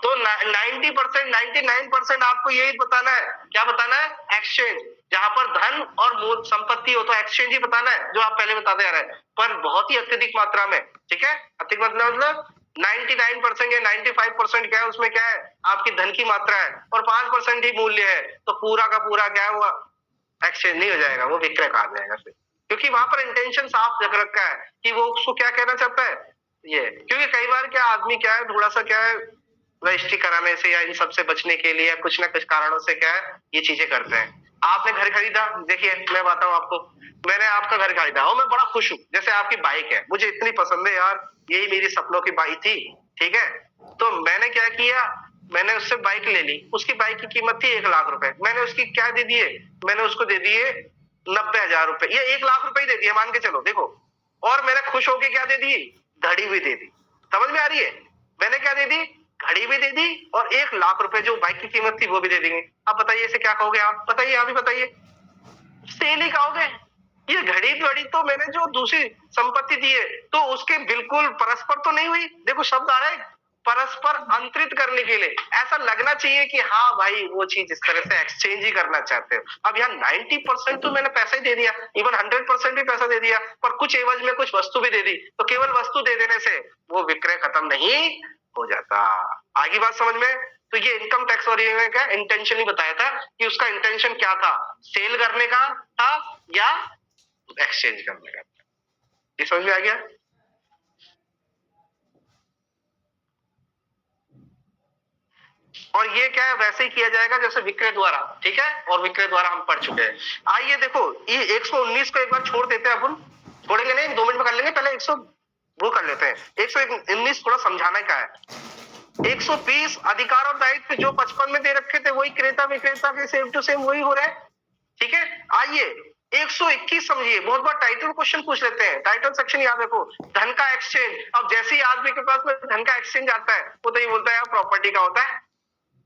तो 90%, 99% आपको यही बताना है, क्या बताना है? एक्सचेंज। जहां पर धन और मूल संपत्ति हो तो एक्सचेंज ही बताना है, जो आप पहले बताते आ रहे हैं, पर बहुत ही अत्यधिक मात्रा में, ठीक है। अत्यधिक मतलब 99% या 95% क्या है, उसमें क्या है, आपकी धन की मात्रा है, और 5% ही मूल्य है, तो पूरा का पूरा क्या है, वो एक्सचेंज नहीं हो जाएगा, वो विक्रय कहा जाएगा फिर, क्योंकि वहां पर इंटेंशन साफ जग रखा है कि वो उसको क्या कहना चाहता है ये। क्योंकि कई बार क्या आदमी क्या है, थोड़ा सा क्या है, रजिस्ट्री कराने से या इन सब से बचने के लिए कुछ ना कुछ कारणों से क्या है, ये चीजें करते हैं। आपने घर खरीदा, देखिए मैं बताऊं आपको, मैंने आपका घर खरीदा और मैं बड़ा खुश हूं, जैसे आपकी बाइक है, मुझे इतनी पसंद है यार, यही मेरी सपनों की बाइक थी, ठीक है। तो मैंने क्या किया, मैंने उससे बाइक ले ली, उसकी बाइक की कीमत थी 1 लाख रुपए, मैंने उसकी क्या दे दिए, मैंने उसको दे दिए 90,000 रुपए, ये 1 लाख रुपए ही दे दिए मान के चलो, देखो। और मैंने खुश होके क्या दे दी, घड़ी भी दे दी। समझ में आ रही है? मैंने क्या दे दी, घड़ी भी दे दी, और 1 लाख रुपए जो बाइक की कीमत थी वो भी दे देंगे। अब बताइए इसे क्या कहोगे आप, बताइए, आप ही बताइए, सेल ही कहोगे। ये घड़ी तो मैंने जो दूसरी संपत्ति दी है तो उसके बिल्कुल परस्पर तो नहीं हुई, देखो शब्द आ रहा है, परस्पर अंतरित करने के लिए, ऐसा लगना चाहिए कि हाँ भाई वो चीज इस तरह से एक्सचेंज ही करना चाहते हो। अब यहाँ 90% तो मैंने पैसा ही दे दिया, इवन 100% भी पैसा दे दिया, पर कुछ एवज में कुछ वस्तु भी दे दी, तो केवल वस्तु दे देने से वो विक्रय खत्म नहीं हो जाता। आगे बात समझ में? तो ये इनकम टैक्स और ये क्या इंटेंशन ही बताया था कि उसका इंटेंशन क्या था, सेल करने का था या एक्सचेंज करने का। ये समझ में आ गया? और ये क्या है, वैसे ही किया जाएगा जैसे विक्रय द्वारा, ठीक है, और विक्रय द्वारा हम पढ़ चुके हैं। आइए देखो, ये 119 को एक बार छोड़ देते हैं, अपन छोड़ेंगे नहीं, 2 मिनट में कर लेंगे, पहले 100 वो कर लेते हैं। 119 थोड़ा समझाने का है। 120 अधिकार और दायित्व जो 55 में दे रखे थे वही क्रेता विक्रेता के सेम टू सेम वही हो रहा है, ठीक है। आइए 121 समझिए, बहुत बार टाइटल क्वेश्चन पूछ लेते हैं, टाइटल सेक्शन याद रखो, धन का एक्सचेंज। अब जैसे ही आदमी के पास में धन का एक्सचेंज आता है वो तो ये बोलता है यार प्रॉपर्टी का होता है,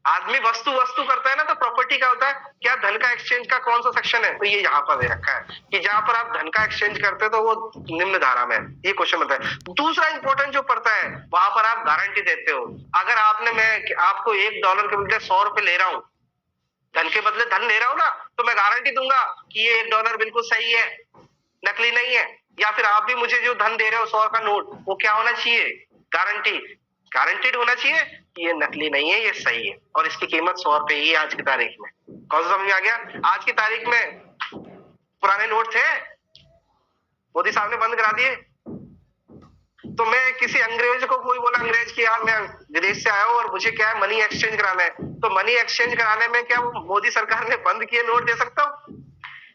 आदमी वस्तु करता है ना, तो प्रॉपर्टी का होता है क्या, धन का एक्सचेंज का कौन सा सेक्शन है, तो ये यहाँ पर दे रखा है कि जहां पर आप धन का एक्सचेंज करते हो तो वो निम्न धारा में, ये क्वेश्चन होता है। दूसरा इंपॉर्टेंट जो पड़ता है, वहां पर आप गारंटी देते हो, अगर आपने, मैं आपको $1 के बदले 100 रुपए ले रहा हूं, धन के बदले धन ले रहा हूं ना, तो मैं गारंटी दूंगा कि ये $1 बिल्कुल सही है, नकली नहीं है। या फिर आप भी मुझे जो धन दे रहे हो 100 का नोट, वो क्या होना चाहिए, गारंटीड होना चाहिए कि ये नकली नहीं है, ये सही है, और इसकी कीमत 100 रुपए ही है आज की तारीख में। कौन सा समझ में आ गया? आज की तारीख में पुराने नोट थे, मोदी साहब ने बंद करा दिए, तो मैं किसी अंग्रेज को कोई बोला अंग्रेज की यार मैं विदेश से आया हूँ और मुझे क्या है मनी एक्सचेंज कराना है, तो मनी एक्सचेंज कराने में क्या वो मोदी सरकार ने बंद किए नोट दे सकता हूँ?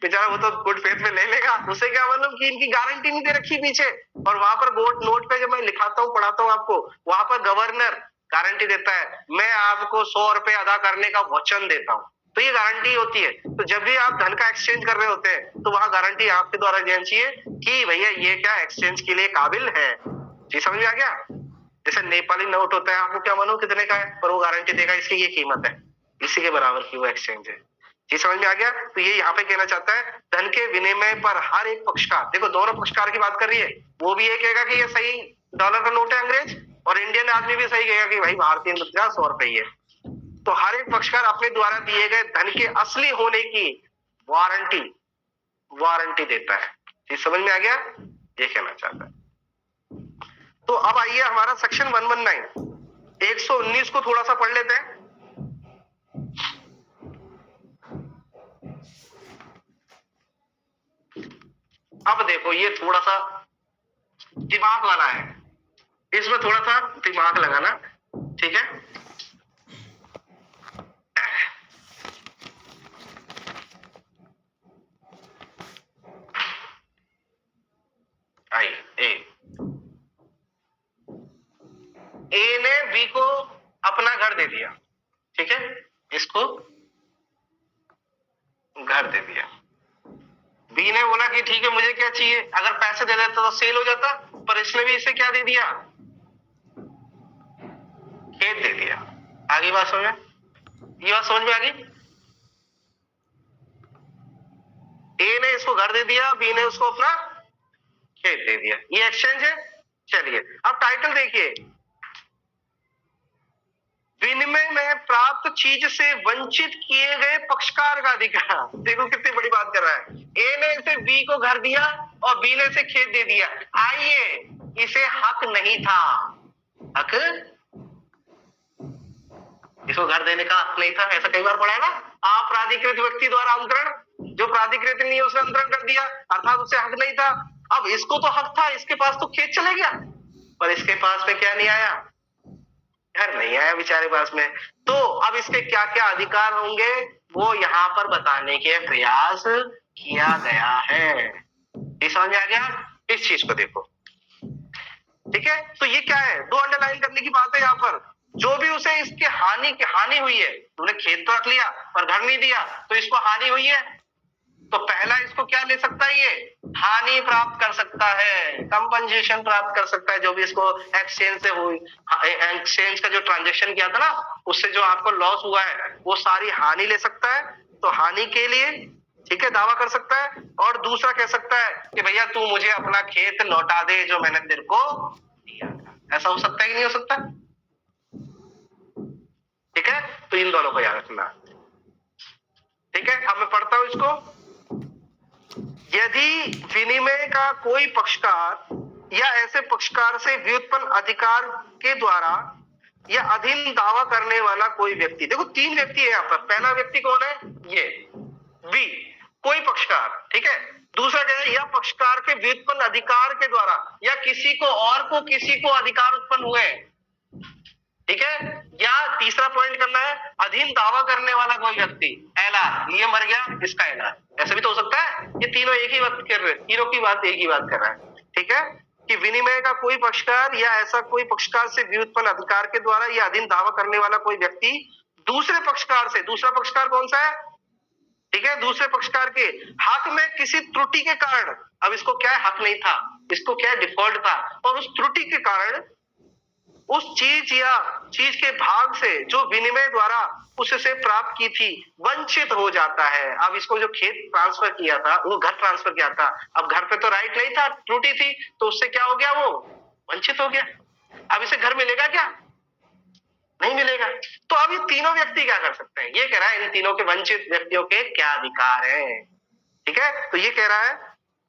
बेचारा वो तो गुड फेथ में ले लेगा, उसे क्या मतलब कि इनकी गारंटी नहीं दे रखी पीछे। और वहां पर नोट पे जब मैं लिखाता हूँ पढ़ाता हूँ आपको, वहां पर गवर्नर गारंटी देता है मैं आपको 100 रुपए अदा करने का वचन देता हूँ, तो ये गारंटी होती है। तो जब भी आप धन का एक्सचेंज कर रहे होते हैं तो वहां गारंटी आपके द्वारा देनी चाहिए कि भैया ये क्या एक्सचेंज के लिए काबिल है। जी समझ में आ गया? जैसे नेपाली नोट होता है, आपको क्या मालूम कितने का है, पर वो गारंटी देगा इसकी ये कीमत है, इसी के बराबर की वो एक्सचेंज है। जी समझ में आ गया? तो ये यहाँ पे कहना चाहता है धन के विनिमय पर हर एक पक्षकार, देखो दोनों पक्षकार की बात कर रही है, वो भी ये कहेगा कि ये सही डॉलर का नोट है अंग्रेज, और इंडियन आदमी भी सही कहेगा कि भाई भारतीय मुद्रा 100 रुपए ही है। तो हर एक पक्षकार अपने द्वारा दिए गए धन के असली होने की वारंटी देता है। ये समझ में आ गया? ये कहना चाहता है। तो अब आइए हमारा सेक्शन 119 119 को थोड़ा सा पढ़ लेते हैं। अब देखो ये थोड़ा सा दिमाग वाला है, इसमें थोड़ा सा दिमाग लगाना, ठीक है? ए ने बी को अपना घर दे दिया, ठीक है? इसको घर दे दिया। बी ने बोला कि ठीक है मुझे क्या चाहिए, अगर पैसे दे देता तो सेल हो जाता, पर इसने भी इसे क्या दे दिया, खेत दे दिया। आगे बात समझ में? ये बात समझ में आ गई? ए ने इसको घर दे दिया, बी ने उसको अपना खेत दे दिया, ये एक्सचेंज है। चलिए अब टाइटल देखिए, विनिमय में प्राप्त चीज से वंचित किए गए पक्षकार का अधिकार। देखो कितनी बड़ी बात कर रहा है, ए ने इसे बी को घर दिया और बी ने इसे खेत दे दिया। आइए इसे हक नहीं था, हक इसको घर देने का हक नहीं था, ऐसा कई बार पढ़ा है ना। अपराधिकृत व्यक्ति द्वारा अंतरण, जो प्राधिकृत नहीं है उसने अंतरण कर दिया, अर्थात उसे हक नहीं था। अब इसको तो हक था, इसके पास तो खेत चले गया, पर इसके पास में क्या नहीं आया, घर नहीं आया बेचारे पास में। तो अब इसके क्या क्या अधिकार होंगे वो यहाँ पर बताने के प्रयास किया गया है। ये समझ में आ गया? इस चीज को देखो, ठीक है? तो ये क्या है, दो अंडरलाइन करने की बात है यहाँ पर। जो भी उसे इसके हानि हुई है, तूने खेत तो रख लिया पर घर नहीं दिया, तो इसको हानि हुई है, तो पहला इसको क्या ले सकता है, ये हानि प्राप्त कर सकता है, कंपनसेशन प्राप्त कर सकता है। जो भी इसको एक्सचेंज से हुई, एक्सचेंज का जो ट्रांजेक्शन किया था ना, उससे जो आपको लॉस हुआ है वो सारी हानि ले सकता है। तो हानि के लिए ठीक है दावा कर सकता है। और दूसरा कह सकता है कि भैया तू मुझे अपना खेत लौटा दे जो मैंने तेरे को दिया था। ऐसा हो सकता है कि नहीं हो सकता? ठीक है, तो इन दोनों को याद रखना, ठीक है? अब मैं पढ़ता हूं इसको। यदि विनिमय का कोई पक्षकार या ऐसे पक्षकार से व्युत्पन्न अधिकार के द्वारा या अधीन दावा करने वाला कोई व्यक्ति, देखो तीन व्यक्ति है यहाँ पर। पहला व्यक्ति कौन है, ये बी, कोई पक्षकार, ठीक है? दूसरा क्या है, या पक्षकार के व्युत्पन्न अधिकार के द्वारा या किसी को अधिकार उत्पन्न हुए, ठीक है? या तीसरा पॉइंट करना है, अधीन दावा करने वाला कोई व्यक्ति, एलआर, ये मर गया इसका एलआर, ऐसा भी तो हो सकता है। ये तीनों एक ही बात कर रहे हैं, तीनों की बात एक ही बात कर रहा है, ठीक है? कि विनिमय का कोई पक्षकार या ऐसा कोई पक्षकार से व्युत्पन्न अधिकार के द्वारा या अधीन दावा करने वाला कोई व्यक्ति दूसरे पक्षकार से, दूसरा पक्षकार कौन सा है, ठीक है? दूसरे पक्षकार के हक में किसी त्रुटि के कारण, अब इसको क्या है, हक नहीं था, इसको क्या है, डिफॉल्ट था, और उस त्रुटि के कारण उस चीज या चीज के भाग से जो विनिमय द्वारा उससे प्राप्त की थी वंचित हो जाता है। अब इसको जो खेत ट्रांसफर किया था, वो घर ट्रांसफर किया था, अब घर पे तो राइट नहीं था, त्रुटि थी, तो उससे क्या हो गया, वो वंचित हो गया। अब इसे घर मिलेगा क्या, नहीं मिलेगा। तो अब ये तीनों व्यक्ति क्या कर सकते हैं, ये कह रहा है इन तीनों के वंचित व्यक्तियों के क्या अधिकार है, ठीक है? तो ये कह रहा है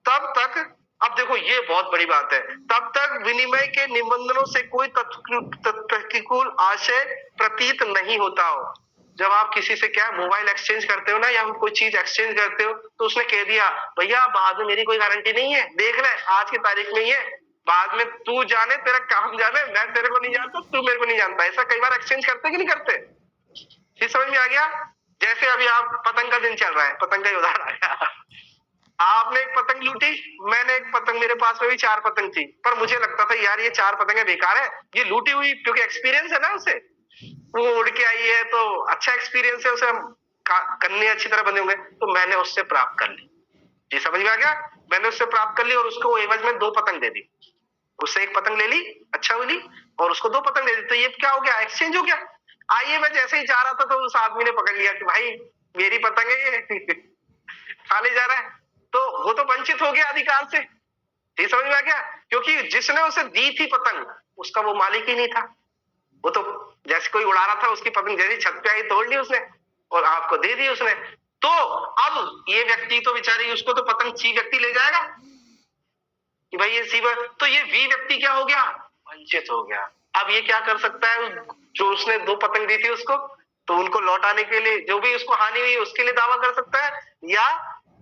तब तक, अब देखो ये बहुत बड़ी बात है, तब तक विनिमय के निबंधनों से कोई प्रतिकूल आशय प्रतीत नहीं होता हो। जब आप किसी से क्या मोबाइल एक्सचेंज करते हो ना, या कोई चीज एक्सचेंज करते हो, तो उसने कह दिया भैया बाद में मेरी कोई गारंटी नहीं है, देख ले आज की तारीख में ये बाद में तू जाने, तेरा काम जाने, मैं तेरे को नहीं जानता, तू मेरे को नहीं जानता। ऐसा कई बार एक्सचेंज करते कि नहीं करते? ये समझ में आ गया? जैसे अभी आप पतंग का दिन चल रहा है, पतंग का ही उदाहरण आया। आपने एक पतंग लूटी, मैंने एक पतंग, मेरे पास में भी 4 पतंग थी, पर मुझे लगता था यार ये 4 पतंगें बेकार है, ये लूटी हुई, क्योंकि एक्सपीरियंस है ना उसे, वो उड़ के आई है तो अच्छा एक्सपीरियंस है, उसे हम कन्ने अच्छी तरह बंधे होंगे, तो मैंने उससे प्राप्त कर ली। जी समझ में आ गया? मैंने उससे प्राप्त कर ली और उसको एवज में 2 पतंग दे दी। उससे 1 पतंग ले ली, अच्छा मिली, और उसको 2 पतंग दे दी। तो ये क्या हो गया? एक्सचेंज हो गया। आइए, मैं जैसे ही जा रहा था तो उस आदमी ने पकड़ लिया कि भाई मेरी पतंग है ये खा ले जा रहा है, तो वो तो वंचित हो गया अधिकार से। ये समझ में आ गया? क्योंकि जिसने उसे दी थी पतंग, उसका वो मालिक ही नहीं था। वो तो जैसे कोई उड़ा रहा था, उसकी पतंग जैसी छत पे आई तोड़ ली उसने और आपको दे दी उसने। तो अब ये व्यक्ति तो बेचारी, उसको तो पतंग सी व्यक्ति ले जाएगा कि भाई ये सी, तो ये वी व्यक्ति क्या हो गया? वंचित हो गया। अब ये क्या कर सकता है? जो उसने 2 पतंग दी थी उसको, तो उनको लौटाने के लिए, जो भी उसको हानि हुई उसके लिए दावा कर सकता है, या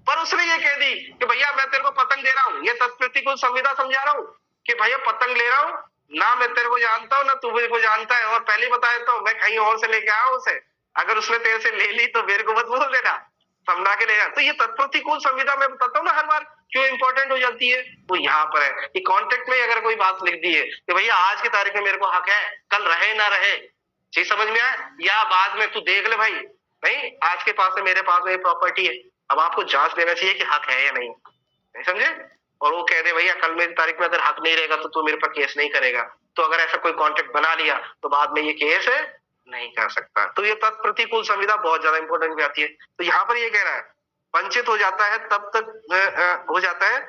पर उसने ये कह दी कि भैया मैं तेरे को पतंग दे रहा हूं, ये तत्प्रतिकूल संविदा समझा रहा हूं कि भैया पतंग ले रहा हूं ना, मैं तेरे को जानता हूं ना तू मेरे को जानता है, और पहले बता देता हूं मैं कहीं और से लेके आया हूं उसे, अगर उसने तेरे से ले ली तो मेरे को मत बोल देना, समझा के ले जा। तो ये तत्प्रतिकूल संविदा मैं बताता हूँ ना हर बार क्यों इंपॉर्टेंट हो जाती है, वो यहाँ पर है कि कॉन्टेक्ट में अगर कोई बात लिख दी है कि भैया आज की तारीख में मेरे को हक है, कल रहे ना रहे, चीज समझ में आए, या बाद में तू देख ले भाई, नहीं आज के पास है, मेरे पास में प्रॉपर्टी है, अब आपको जांच लेना चाहिए कि हक है या नहीं, नहीं समझे? और वो कह दे भैया कल मेरी तारीख में अगर हक नहीं रहेगा तो तू मेरे पर केस नहीं करेगा, तो अगर ऐसा कोई कॉन्ट्रैक्ट बना लिया तो बाद में ये केस है नहीं कर सकता। तो ये तत्प्रतिकूल संविदा बहुत ज्यादा इंपॉर्टेंट आती है। तो यहाँ पर ये कह रहा है वंचित हो जाता है तब तक हो जाता है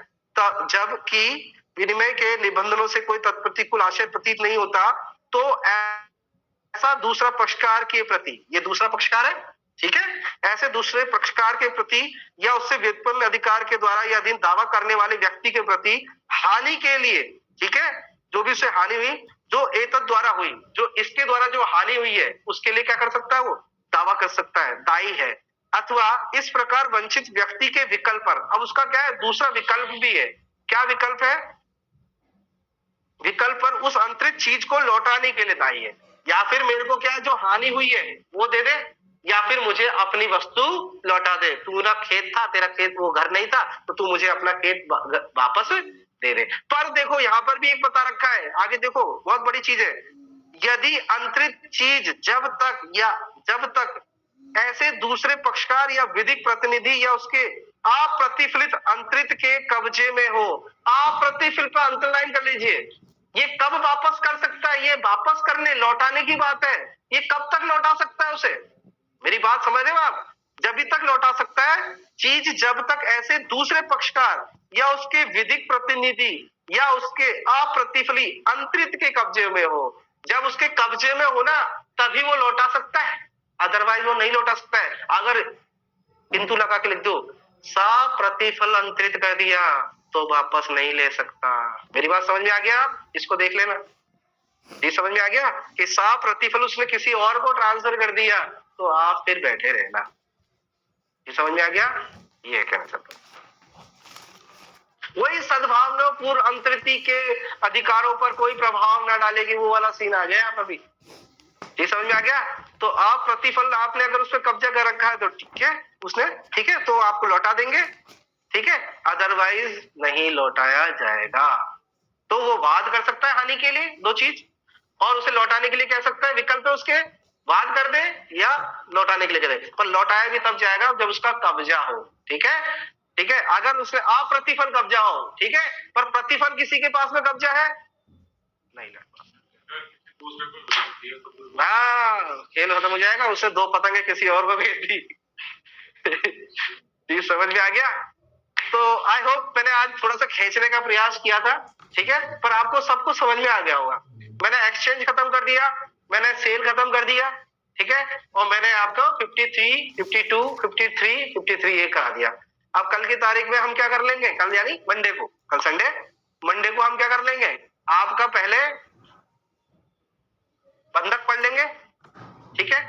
जब कि विनिमय के निबंधनों से कोई तत्प्रतिकूल आशय प्रतीत नहीं होता, तो ऐसा दूसरा पक्षकार के प्रति, ये दूसरा पक्षकार है, ठीक है, ऐसे दूसरे पक्षकार के प्रति या उससे व्युत्पन्न अधिकार के द्वारा या अधीन दावा करने वाले व्यक्ति के प्रति हानि के लिए, ठीक है, जो भी उसे हानि हुई, जो एतद द्वारा हुई, जो इसके द्वारा जो हानि हुई है उसके लिए क्या कर सकता है? वो दावा कर सकता है, दायी है। अथवा इस प्रकार वंचित व्यक्ति के विकल्प पर, अब उसका क्या है? दूसरा विकल्प भी है। क्या विकल्प है? विकल्प पर उस अंतरित चीज को लौटाने के लिए दायी है, या फिर मेरे को क्या है जो हानि हुई है वो दे दे, या फिर मुझे अपनी वस्तु लौटा दे। तू ना खेत था, तेरा खेत वो घर नहीं था, तो तू मुझे अपना खेत वापस दे दे। पर देखो यहाँ पर भी एक बता रखा है, आगे देखो बहुत बड़ी चीज है, यदि अंतरित चीज जब तक ऐसे दूसरे पक्षकार या विधिक प्रतिनिधि या उसके अप्रतिफलित अंतरित के कब्जे में हो। अप्रतिफलित पर अंतरलाइन कर लीजिए, ये कब वापस कर सकता है? ये वापस करने, लौटाने की बात है। ये कब तक लौटा सकता है उसे? मेरी बात समझ रहे हो आप? जब तक लौटा सकता है चीज जब तक ऐसे दूसरे पक्षकार या उसके विधिक प्रतिनिधि या उसके अप्रतिफलित अंतरित के कब्जे में हो। जब उसके कब्जे में हो ना तभी वो लौटा सकता है, अदरवाइज वो नहीं लौटा सकता है। अगर किंतु लगा के लिख दो, सप्रतिफल अंतरित कर दिया तो वापस नहीं ले सकता। मेरी बात समझ में आ गया? इसको देख लेना, ये समझ में आ गया कि सप्रतिफल उसने किसी और को ट्रांसफर कर दिया तो आप फिर बैठे रहना। ये समझ में आ गया? ये कहना चाहता हूं। वही सद्भावना पूर्व अंतरिति के अधिकारों पर कोई प्रभाव न डालेगी, वो वाला सीन आ गया यहाँ पर भी। ये समझ में आ गया? तो आप प्रतिफल आपने अगर उस पर कब्जा कर रखा है तो ठीक है, उसने ठीक है तो आपको लौटा देंगे, ठीक है, अदरवाइज नहीं लौटाया जाएगा। तो वो वाद कर सकता है हानि के लिए, 2 चीज, और उसे लौटाने के लिए कह सकता है, विकल्प है उसके, वाद कर दे या लौटाने के लिए कह दे। पर लौटाया भी तब जाएगा जब उसका कब्जा हो, ठीक है, ठीक है। अगर उसे अप्रतिफल कब्जा हो, ठीक है, पर प्रतिफल किसी के पास में कब्जा है नहीं लौटा, हाँ खेल खत्म हो जाएगा। उसे 2 पतंगे किसी और को भेज दी ये समझ में आ गया? तो आई होप मैंने आज थोड़ा सा खींचने का प्रयास किया था, ठीक है, पर आपको सब कुछ समझ में आ गया होगा। मैंने एक्सचेंज खत्म कर दिया, मैंने सेल खत्म कर दिया, ठीक है, और मैंने आपको 53, 52, 53, 53 ये करा दिया। अब कल की तारीख में हम क्या कर लेंगे? कल यानी मंडे को, कल संडे, मंडे को हम क्या कर लेंगे? आपका पहले बंधक पढ़ लेंगे, ठीक है,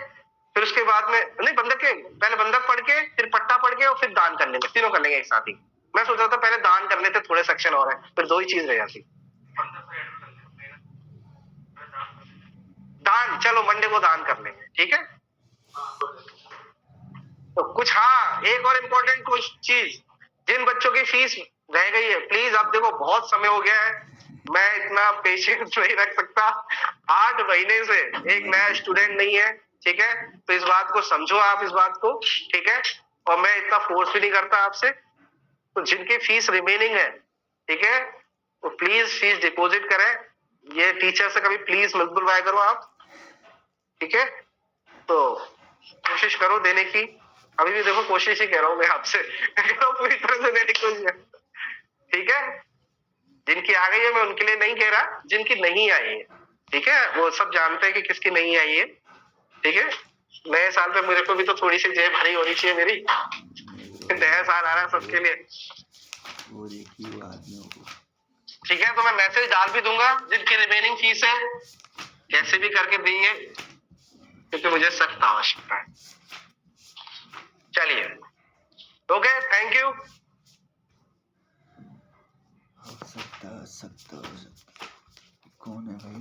फिर उसके बाद में नहीं बंधक के पहले बंधक पढ़ के फिर पट्टा पढ़ के और फिर दान कर लेंगे, तीनों कर लेंगे एक साथ ही। मैं सोच रहा था पहले दान कर लेते, थोड़े सेक्शन और है, फिर 2 ही चीज रह जाती। दान, चलो मंडे को दान कर लेंगे, ठीक है। तो कुछ, हाँ, एक और इम्पोर्टेंट कुछ चीज, जिन बच्चों की फीस रह गई है, प्लीज, अब देखो बहुत समय हो गया है, मैं इतना पेशेंस नहीं रख सकता। 8 महीने से एक नया स्टूडेंट नहीं है, ठीक है, तो इस बात को समझो आप, इस बात को, ठीक है। और मैं इतना फोर्स भी नहीं करता आपसे, तो जिनकी फीस रिमेनिंग है, ठीक है, तो प्लीज फीस डिपॉजिट करें। ये टीचर से कभी प्लीज मत बुलवाया करो आप, ठीक है। तो कोशिश करो देने की, अभी भी देखो कोशिश ही कह रहा हूं मैं आपसे, पूरी तरह से देने की कोशिश, ठीक है। जिनकी आ गई है मैं उनके लिए नहीं कह रहा, जिनकी नहीं आई है, ठीक है, वो सब जानते हैं कि किसकी नहीं आई है, ठीक है। नए साल पे मेरे को भी तो थोड़ी सी जेब भरी होनी चाहिए मेरी, नया साल आ रहा है सबके लिए, ठीक है। तो मैं मैसेज डाल भी दूंगा, जिनकी रिमेनिंग फीस है कैसे भी करके देंगे, क्योंकि मुझे सख्त आवश्यकता है। चलिए, ओके, थैंक यू। सकता कौन है भाई?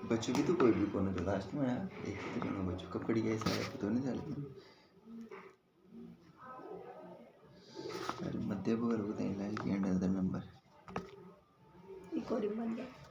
बच्चों की तो कोई भी कौन है लास्ट में यार, एक तो जन बच्चों कब कड़ी गए सारे पता नहीं चल। अरे मध्य भर बताइए like and other number recording बंद है।